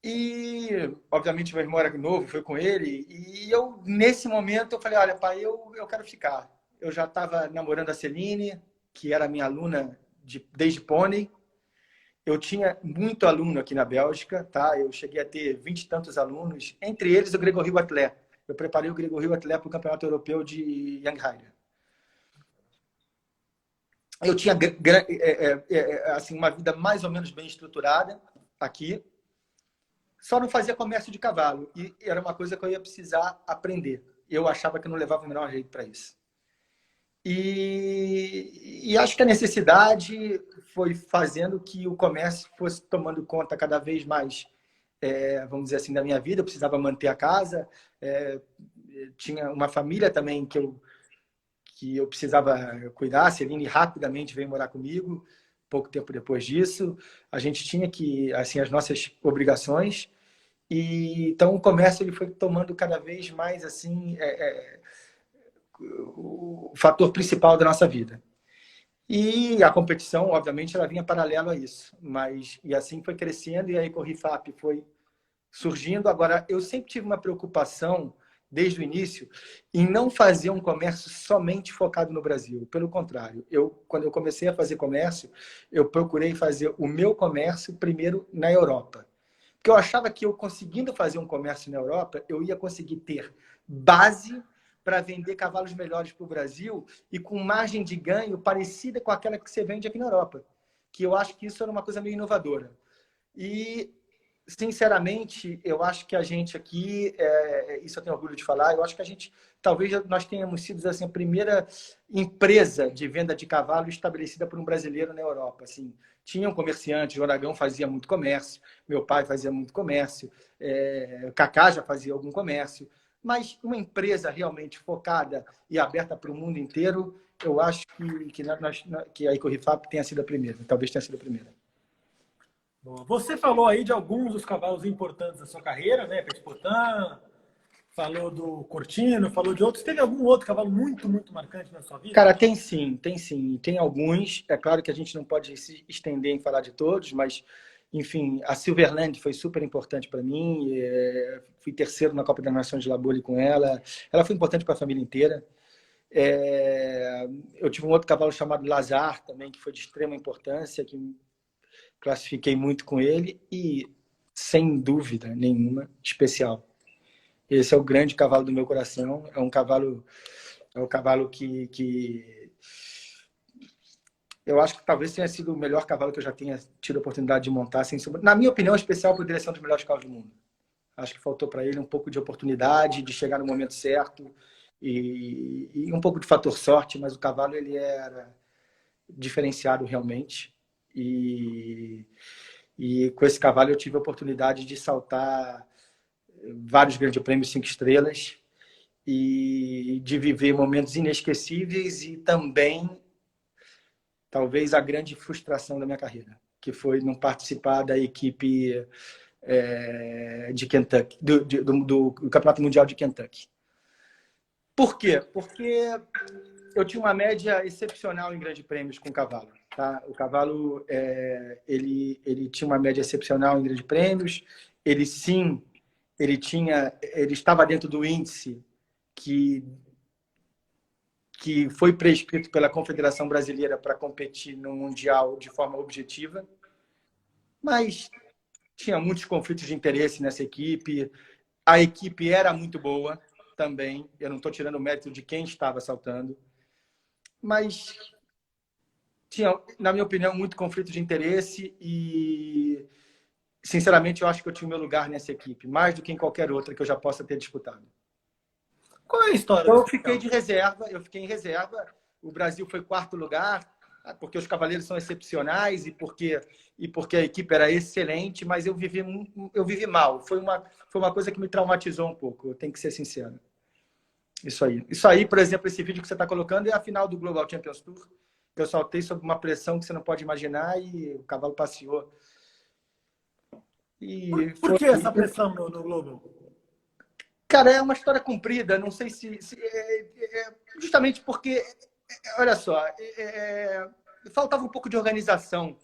[SPEAKER 2] E, obviamente, meu irmão era novo, foi com ele. E eu, nesse momento, eu falei, olha, pai, eu quero ficar. Eu já estava namorando a Celine, que era minha aluna desde pônei. Eu tinha muito aluno aqui na Bélgica, tá? Eu cheguei a ter 20 e tantos alunos, entre eles o Gregor Rio Atlet. Eu preparei o Gregor Rio Atlet para o Campeonato Europeu de Young Rider. Eu tinha assim, uma vida mais ou menos bem estruturada aqui, só não fazia comércio de cavalo. E era uma coisa que eu ia precisar aprender. Eu achava que eu não levava o menor jeito para isso. E acho que a necessidade foi fazendo que o comércio fosse tomando conta cada vez mais, vamos dizer assim, da minha vida. Eu precisava manter a casa, tinha uma família também que eu precisava cuidar. A Celine rapidamente veio morar comigo, pouco tempo depois disso. A gente tinha que, assim, as nossas obrigações. E então o comércio ele foi tomando cada vez mais assim o fator principal da nossa vida. E a competição, obviamente, ela vinha paralelo a isso. Mas e assim foi crescendo e a Ecorifap foi surgindo. Agora, eu sempre tive uma preocupação desde o início em não fazer um comércio somente focado no Brasil. Pelo contrário, quando eu comecei a fazer comércio, eu procurei fazer o meu comércio primeiro na Europa. Porque eu achava que eu conseguindo fazer um comércio na Europa, eu ia conseguir ter base para vender cavalos melhores para o Brasil e com margem de ganho parecida com aquela que você vende aqui na Europa. Que eu acho que isso era uma coisa meio inovadora. E, sinceramente, eu acho que a gente aqui, isso eu tenho orgulho de falar, eu acho que a gente, talvez nós tenhamos sido assim, a primeira empresa de venda de cavalo estabelecida por um brasileiro na Europa. Assim, tinham comerciantes, o Aragão fazia muito comércio, meu pai fazia muito comércio, Cacá já fazia algum comércio, mas uma empresa realmente focada e aberta para o mundo inteiro, eu acho que a Ecorifap tenha sido a primeira, talvez tenha sido a primeira.
[SPEAKER 1] Você falou aí de alguns dos cavalos importantes da sua carreira, né? Pespotan, falou do Cortino, falou de outros. Teve algum outro cavalo muito, muito marcante na sua vida?
[SPEAKER 2] Cara, tem sim, tem sim. Tem alguns. É claro que a gente não pode se estender em falar de todos, mas, enfim, a Silverland foi super importante para mim. Fui terceiro na Copa das Nações de Labole com ela. Ela foi importante para a família inteira. Eu tive um outro cavalo chamado Lazar também, que foi de extrema importância, que classifiquei muito com ele e, sem dúvida nenhuma, especial. Esse é o grande cavalo do meu coração. É um cavalo que eu acho que talvez tenha sido o melhor cavalo que eu já tenha tido a oportunidade de montar. Na minha opinião, especial, poderia ser um dos melhores cavalos do mundo. Acho que faltou para ele um pouco de oportunidade, de chegar no momento certo e um pouco de fator sorte, mas o cavalo ele era diferenciado realmente. E com esse cavalo eu tive a oportunidade de saltar vários grandes prêmios 5 estrelas e de viver momentos inesquecíveis e também talvez a grande frustração da minha carreira. que foi não participar da equipe de Kentucky, do Campeonato Mundial de Kentucky. Por quê? Porque eu tinha uma média excepcional em grandes prêmios com o cavalo. Tá? O cavalo ele tinha uma média excepcional em grandes prêmios. Ele sim, ele estava dentro do índice que foi prescrito pela Confederação Brasileira para competir no Mundial de forma objetiva. Mas tinha muitos conflitos de interesse nessa equipe. A equipe era muito boa também. Eu não estou tirando o mérito de quem estava saltando. Mas tinha, na minha opinião, muito conflito de interesse e, sinceramente, eu acho que eu tinha o meu lugar nessa equipe, mais do que em qualquer outra que eu já possa ter disputado.
[SPEAKER 1] Qual é a história?
[SPEAKER 2] Então, eu fiquei de reserva, eu fiquei em reserva. O Brasil foi 4º lugar, porque os cavaleiros são excepcionais e porque a equipe era excelente, mas eu vivi mal. Foi uma coisa que me traumatizou um pouco, eu tenho que ser sincero. Isso aí, por exemplo, esse vídeo que você está colocando é a final do Global Champions Tour. Eu saltei sob uma pressão que você não pode imaginar e o cavalo passeou.
[SPEAKER 1] Por que essa pressão no Global?
[SPEAKER 2] Cara, é uma história comprida. Não sei se justamente porque, olha só, faltava um pouco de organização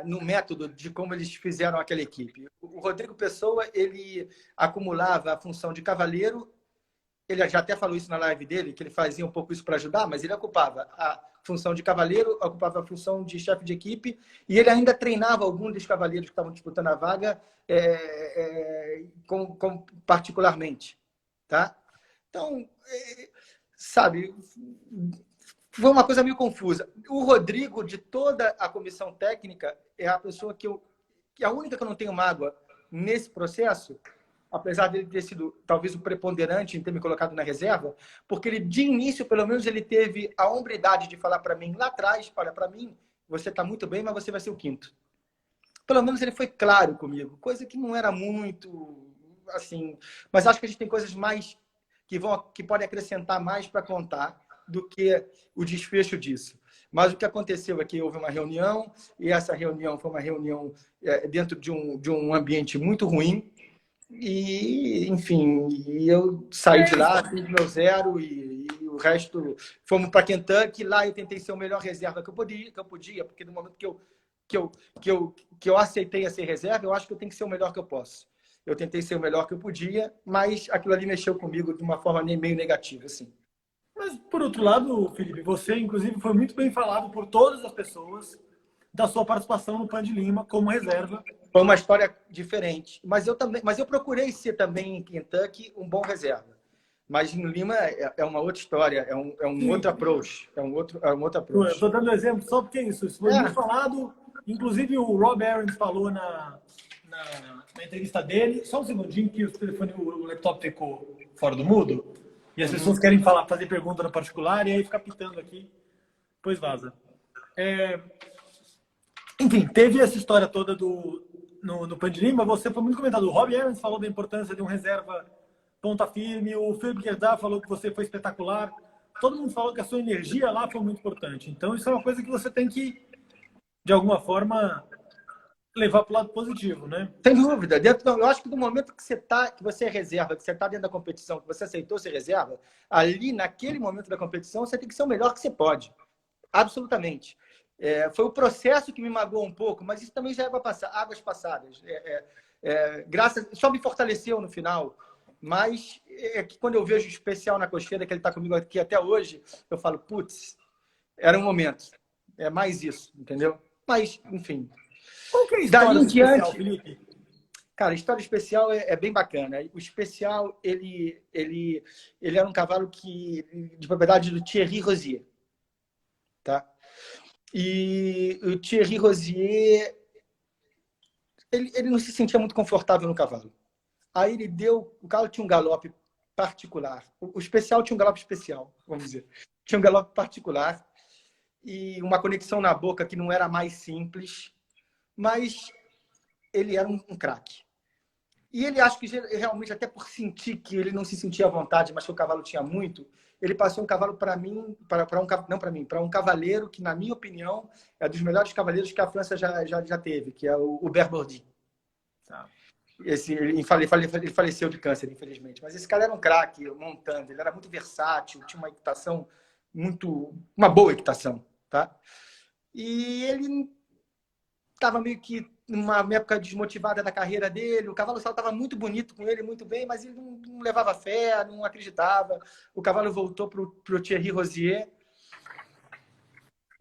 [SPEAKER 2] no método de como eles fizeram aquela equipe. O Rodrigo Pessoa, ele acumulava a função de cavaleiro. Ele já até falou isso na live dele, que ele fazia um pouco isso para ajudar, mas ele ocupava a função de cavaleiro, ocupava a função de chefe de equipe, e ele ainda treinava alguns dos cavaleiros que estavam disputando a vaga particularmente. Tá? Então, sabe, foi uma coisa meio confusa. O Rodrigo, de toda a comissão técnica, é a pessoa que a única que eu não tenho mágoa nesse processo, apesar dele ter sido talvez o preponderante em ter me colocado na reserva, porque ele, de início, pelo menos, ele teve a hombridade de falar para mim lá atrás, olha, para mim, você está muito bem, mas você vai ser o 5º. Pelo menos ele foi claro comigo, coisa que não era muito, assim, mas acho que a gente tem coisas mais que podem acrescentar mais para contar do que o desfecho disso. Mas o que aconteceu é que houve uma reunião, e essa reunião foi uma reunião dentro de um ambiente muito ruim, e, enfim, eu saí de lá, fiz meu 0 e o resto fomos para Kentucky. Lá eu tentei ser o melhor reserva que eu podia, porque no momento que eu aceitei a ser reserva, eu acho que eu tenho que ser o melhor que eu posso. Eu tentei ser o melhor que eu podia, mas aquilo ali mexeu comigo de uma forma meio negativa, assim.
[SPEAKER 1] Mas, por outro lado, Felipe, você, inclusive, foi muito bem falado por todas as pessoas da sua participação no Pan de Lima como reserva.
[SPEAKER 2] Foi uma história diferente. Mas eu procurei ser também em Kentucky um bom reserva. Mas em Lima é uma outra história, é um outro approach. É um outro approach.
[SPEAKER 1] Eu estou dando exemplo só porque isso foi muito falado. Inclusive, o Rob Aarons falou na entrevista dele. Só um segundinho que o laptop ficou fora do mudo. E as pessoas querem fazer pergunta no particular e aí fica pitando aqui. Depois vaza. Enfim, teve essa história toda no Pan de Lima. Você foi muito comentado. O Rob Aarons falou da importância de um reserva ponta firme. O Felipe Guerdá falou que você foi espetacular. Todo mundo falou que a sua energia lá foi muito importante. Então, isso é uma coisa que você tem que, de alguma forma, levar para o lado positivo, né?
[SPEAKER 2] Sem dúvida. Eu acho que do momento que você é reserva, que você está dentro da competição, que você aceitou ser reserva, ali, naquele momento da competição, você tem que ser o melhor que você pode. Absolutamente. Foi o processo que me magoou um pouco, mas isso também já é águas passadas. Só me fortaleceu no final. Mas que quando eu vejo o especial na cocheira, que ele está comigo aqui até hoje, eu falo, putz, era um momento. É mais isso, entendeu? Mas, enfim.
[SPEAKER 1] Qual que é a história especial, Felipe?
[SPEAKER 2] Cara, a história especial é bem bacana. O especial, ele era um cavalo de propriedade do Thierry Rosier. Tá? E o Thierry Rosier, ele não se sentia muito confortável no cavalo. Aí o cavalo tinha um galope particular. O especial tinha um galope especial, vamos dizer. Tinha um galope particular e uma conexão na boca que não era mais simples, mas ele era um craque. E ele, acho que realmente, até por sentir que ele não se sentia à vontade, mas que o cavalo tinha muito, ele passou um cavalo para mim, não para mim, para um cavaleiro que, na minha opinião, é dos melhores cavaleiros que a França já teve, que é o Hubert Bordy.
[SPEAKER 1] Tá.
[SPEAKER 2] Ele faleceu de câncer, infelizmente. Mas esse cara era um craque, montando. Ele era muito versátil, tinha uma equitação uma boa equitação, tá? E ele estava meio que numa época desmotivada da carreira dele. O cavalo saltava muito bonito com ele, muito bem, mas ele não levava fé, não acreditava. O cavalo voltou para o Thierry Rosier.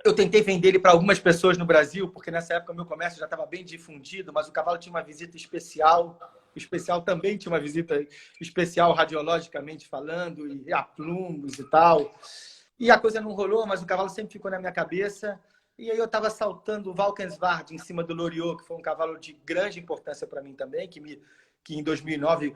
[SPEAKER 2] Eu tentei vender ele para algumas pessoas no Brasil, porque nessa época o meu comércio já estava bem difundido, mas o cavalo tinha uma visita especial. O especial também tinha uma visita especial radiologicamente falando, e aplumos e tal. E a coisa não rolou, mas o cavalo sempre ficou na minha cabeça. E aí eu estava saltando o Valkenswaard em cima do Loriot, que foi um cavalo de grande importância para mim também, que em 2009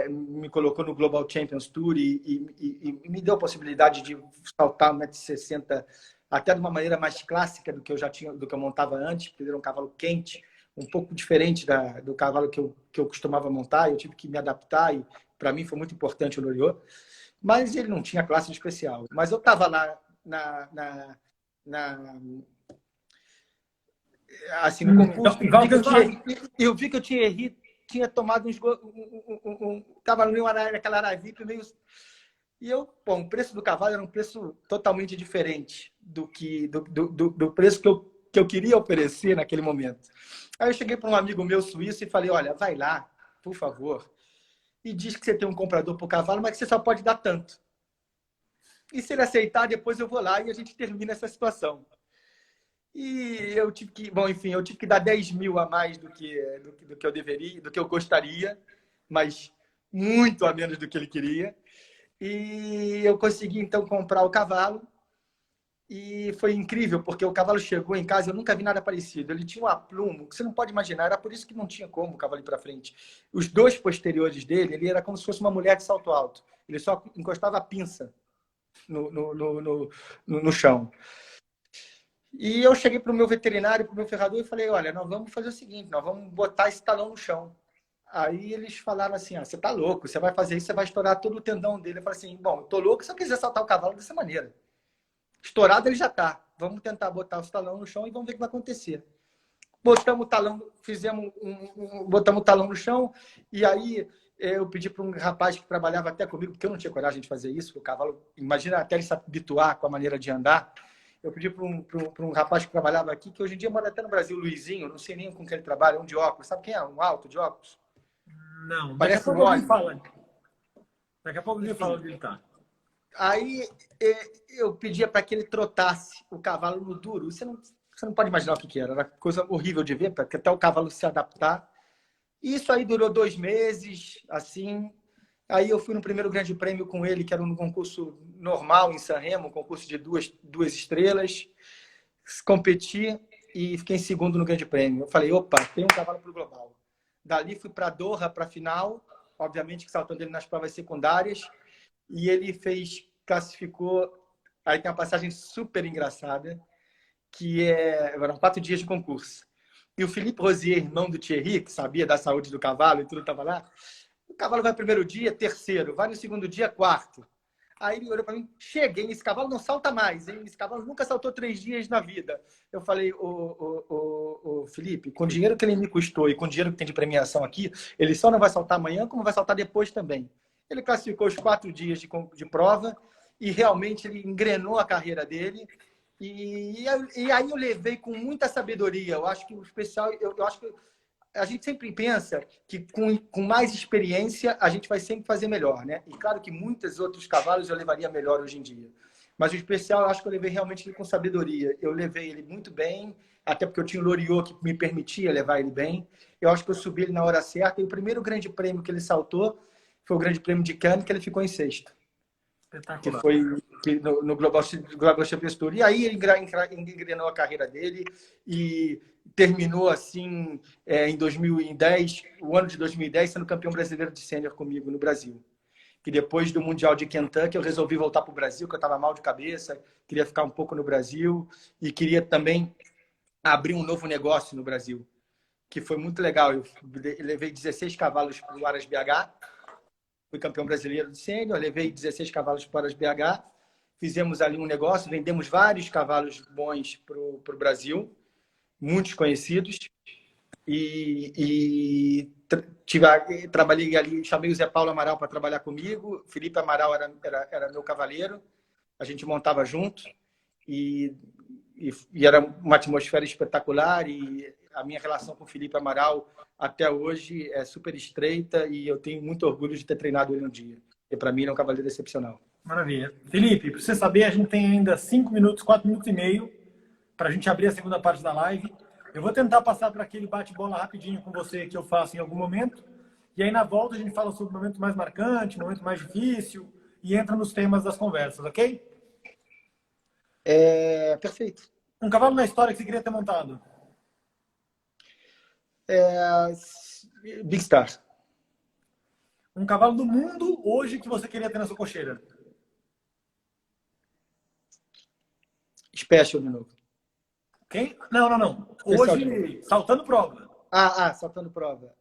[SPEAKER 2] me colocou no Global Champions Tour e me deu a possibilidade de saltar 1,60 m até de uma maneira mais clássica do que eu já tinha, do que eu montava antes, porque ele era um cavalo quente, um pouco diferente do cavalo que eu costumava montar. Eu tive que me adaptar e para mim foi muito importante o Loriot. Mas ele não tinha classe especial. Mas eu estava lá assim, no concurso, eu vi que o Thierry tinha tomado uns gols, estava naquela Aravipe meio... E o preço do cavalo era um preço totalmente diferente do preço que eu queria oferecer naquele momento. Aí eu cheguei para um amigo meu suíço e falei, olha, vai lá, por favor, e diz que você tem um comprador por cavalo, mas que você só pode dar tanto. E se ele aceitar, depois eu vou lá e a gente termina essa situação. E eu tive que, eu tive que dar 10 mil a mais do que eu deveria, do que eu gostaria, mas muito a menos do que ele queria. E eu consegui, então, comprar o cavalo. E foi incrível, porque o cavalo chegou em casa, eu nunca vi nada parecido. Ele tinha um aplumo, que você não pode imaginar, era por isso que não tinha como o cavalo ir para frente. Os dois posteriores dele, ele era como se fosse uma mulher de salto alto. Ele só encostava a pinça no chão. E eu cheguei para o meu veterinário, para o meu ferrador, e falei, olha, nós vamos fazer o seguinte, nós vamos botar esse talão no chão. Aí eles falaram assim, você tá louco, você vai fazer isso, você vai estourar todo o tendão dele. Eu falei assim, bom, eu tô louco se eu quiser saltar o cavalo dessa maneira. Estourado ele já tá. Vamos tentar botar o talão no chão e vamos ver o que vai acontecer. Botamos o talão, botamos o talão no chão, e aí eu pedi para um rapaz que trabalhava até comigo, porque eu não tinha coragem de fazer isso, o cavalo, imagina até ele se habituar com a maneira de andar. Eu pedi para um rapaz que trabalhava aqui, que hoje em dia mora até no Brasil, Luizinho, não sei nem com quem ele trabalha, um de óculos. Sabe quem é? Um alto de óculos?
[SPEAKER 1] Não,
[SPEAKER 2] parece um óleo.
[SPEAKER 1] Daqui a pouco ele fala onde ele tá.
[SPEAKER 2] Aí eu pedia para que ele trotasse o cavalo no duro. Você não pode imaginar o que era. Era coisa horrível de ver, para até o cavalo se adaptar. Isso aí durou 2 meses, assim. Aí eu fui no primeiro grande prêmio com ele, que era um concurso normal em Sanremo, um concurso de duas estrelas. Competi e fiquei em segundo no grande prêmio. Eu falei, opa, tem um cavalo para o global. Dali fui para Doha, para a final. Obviamente que saltando ele nas provas secundárias. E ele classificou. Aí tem uma passagem super engraçada, que eram 4 dias de concurso. E o Philippe Rosier, irmão do Thierry, que sabia da saúde do cavalo e tudo estava lá, o cavalo vai primeiro dia, terceiro, vai no segundo dia, quarto. Aí ele olhou para mim, cheguei, esse cavalo não salta mais, hein? Esse cavalo nunca saltou 3 dias na vida. Eu falei, ô Felipe, com o dinheiro que ele me custou e com o dinheiro que tem de premiação aqui, ele só não vai saltar amanhã, como vai saltar depois também. Ele classificou os 4 dias de prova e realmente ele engrenou a carreira dele. E aí eu levei com muita sabedoria. Eu acho que o especial, eu acho que a gente sempre pensa que com mais experiência a gente vai sempre fazer melhor, né? E claro que muitos outros cavalos eu levaria melhor hoje em dia. Mas o especial eu acho que eu levei realmente ele com sabedoria. Eu levei ele muito bem, até porque eu tinha o Loriot que me permitia levar ele bem. Eu acho que eu subi ele na hora certa. E o primeiro grande prêmio que ele saltou foi o grande prêmio de Cannes, que ele ficou em sexto. Que foi no Global Champions Tour. E aí ele engrenou a carreira dele e terminou assim em 2010, o ano de 2010, sendo campeão brasileiro de sênior comigo no Brasil. Que depois do Mundial de Kentucky eu resolvi voltar para o Brasil, que eu estava mal de cabeça, queria ficar um pouco no Brasil e queria também abrir um novo negócio no Brasil, que foi muito legal. Eu levei 16 cavalos para o Aras BH, fui campeão brasileiro de sênior, levei 16 cavalos para o Aras BH, fizemos ali um negócio, vendemos vários cavalos bons para o Brasil, muitos conhecidos, trabalhei ali, chamei o Zé Paulo Amaral para trabalhar comigo, Felipe Amaral era meu cavaleiro, a gente montava junto, e era uma atmosfera espetacular, e a minha relação com o Felipe Amaral até hoje é super estreita, e eu tenho muito orgulho de ter treinado ele um dia. E para mim ele é um cavaleiro excepcional.
[SPEAKER 1] Maravilha. Felipe, para você saber, a gente tem ainda 5 minutos, 4 minutos e meio para a gente abrir a segunda parte da live. Eu vou tentar passar para aquele bate-bola rapidinho com você que eu faço em algum momento. E aí, na volta, a gente fala sobre o momento mais marcante, o momento mais difícil e entra nos temas das conversas, ok?
[SPEAKER 2] Perfeito.
[SPEAKER 1] Um cavalo na história que você queria ter montado?
[SPEAKER 2] Big Star.
[SPEAKER 1] Um cavalo do mundo hoje que você queria ter na sua cocheira?
[SPEAKER 2] Special de novo.
[SPEAKER 1] Quem? Não. Hoje, saltando prova.
[SPEAKER 2] Saltando prova.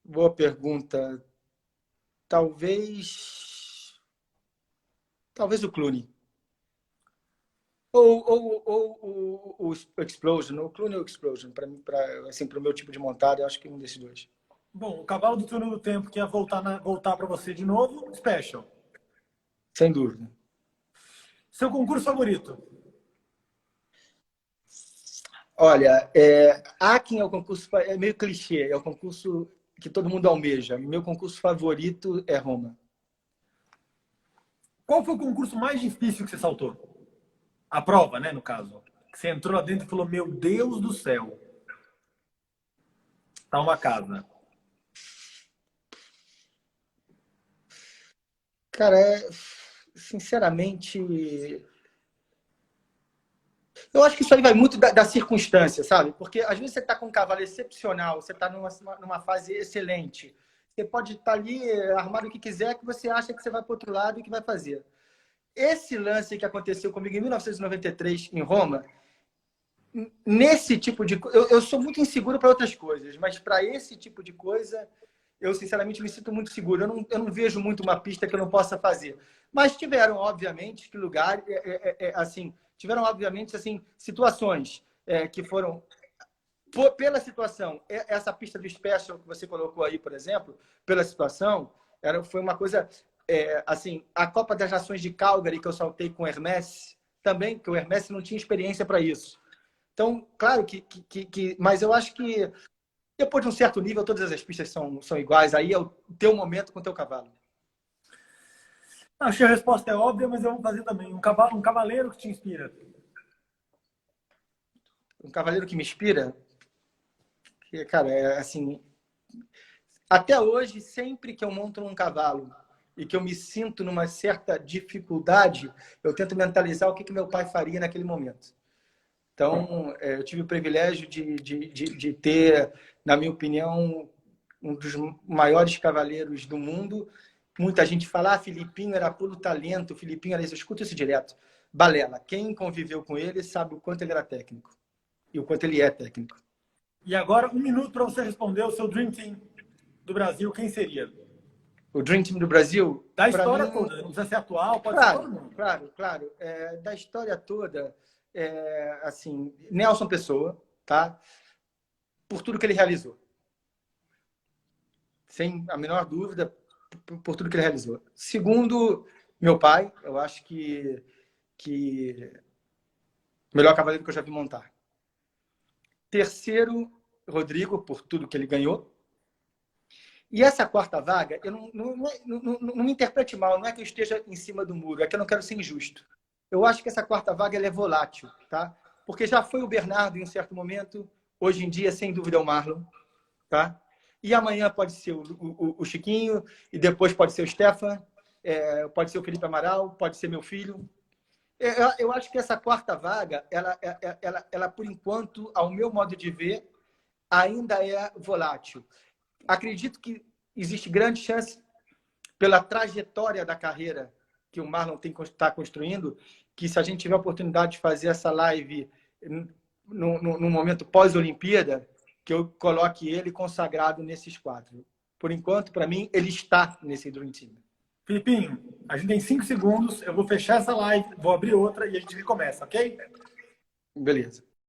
[SPEAKER 2] Boa pergunta. Talvez o Clooney. Ou o Explosion. O Clooney ou o Explosion. Para o meu tipo de montada, eu acho que um desses dois.
[SPEAKER 1] Bom, o cavalo do túnel do tempo que ia voltar para você de novo, Special.
[SPEAKER 2] Sem dúvida.
[SPEAKER 1] Seu concurso favorito?
[SPEAKER 2] Olha, Akin é o concurso, é meio clichê, é o concurso que todo mundo almeja. Meu concurso favorito é Roma.
[SPEAKER 1] Qual foi o concurso mais difícil que você saltou? A prova, né, no caso. Que você entrou lá dentro e falou, meu Deus do céu. Tá uma casa.
[SPEAKER 2] Cara, sinceramente, eu acho que isso aí vai muito da circunstância, sabe? Porque às vezes você está com um cavalo excepcional, você está numa fase excelente. Você pode estar ali armado o que quiser, que você acha que você vai para o outro lado e que vai fazer. Esse lance que aconteceu comigo em 1993, em Roma, nesse tipo de coisa... Eu sou muito inseguro para outras coisas, mas para esse tipo de coisa, eu sinceramente me sinto muito seguro. Eu não vejo muito uma pista que eu não possa fazer. Mas tiveram, obviamente, que lugar, assim... Tiveram, obviamente, assim, situações que foram... Pela situação, essa pista do Special que você colocou aí, por exemplo, pela situação, foi uma coisa... assim, a Copa das Nações de Calgary, que eu saltei com o Hermès, também, que o Hermès não tinha experiência para isso. Então, claro mas eu acho que depois de um certo nível, todas as pistas são iguais. Aí é o teu momento com o teu cavalo.
[SPEAKER 1] Acho que a resposta é óbvia, mas eu vou fazer também. Um cavaleiro que te inspira.
[SPEAKER 2] Um cavaleiro que me inspira? Cara, assim... Até hoje, sempre que eu monto num cavalo e que eu me sinto numa certa dificuldade, eu tento mentalizar o que meu pai faria naquele momento. Então, eu tive o privilégio de ter, na minha opinião, um dos maiores cavaleiros do mundo. Muita gente fala, Filipinho era puro talento, Filipinho era isso. Eu escuto isso direto. Balela. Quem conviveu com ele sabe o quanto ele era técnico e o quanto ele é técnico.
[SPEAKER 1] E agora, 1 minuto para você responder o seu Dream Team do Brasil, quem seria?
[SPEAKER 2] O Dream Team do Brasil?
[SPEAKER 1] Da história toda, não precisa ser atual, pode ser todo mundo.
[SPEAKER 2] Claro. Da história toda, assim, Nelson Pessoa, tá? Por tudo que ele realizou. Sem a menor dúvida, por tudo que ele realizou. Segundo, meu pai, eu acho que o melhor cavaleiro que eu já vi montar. Terceiro, Rodrigo, por tudo que ele ganhou. E essa quarta vaga, eu não me interprete mal, não é que eu esteja em cima do muro, é que eu não quero ser injusto. Eu acho que essa quarta vaga ela é volátil, tá? Porque já foi o Bernardo em um certo momento, hoje em dia, sem dúvida, é o Marlon, tá? E amanhã pode ser o Chiquinho, e depois pode ser o Stefan, pode ser o Felipe Amaral, pode ser meu filho. Eu acho que essa quarta vaga, ela, por enquanto, ao meu modo de ver, ainda é volátil. Acredito que existe grande chance, pela trajetória da carreira que o Marlon está construindo, que se a gente tiver a oportunidade de fazer essa live no momento pós-Olimpíada, que eu coloque ele consagrado nesses 4. Por enquanto, para mim, ele está nesse Dream Team.
[SPEAKER 1] Filipinho, a gente tem 5 segundos, eu vou fechar essa live, vou abrir outra e a gente recomeça, ok?
[SPEAKER 2] Beleza.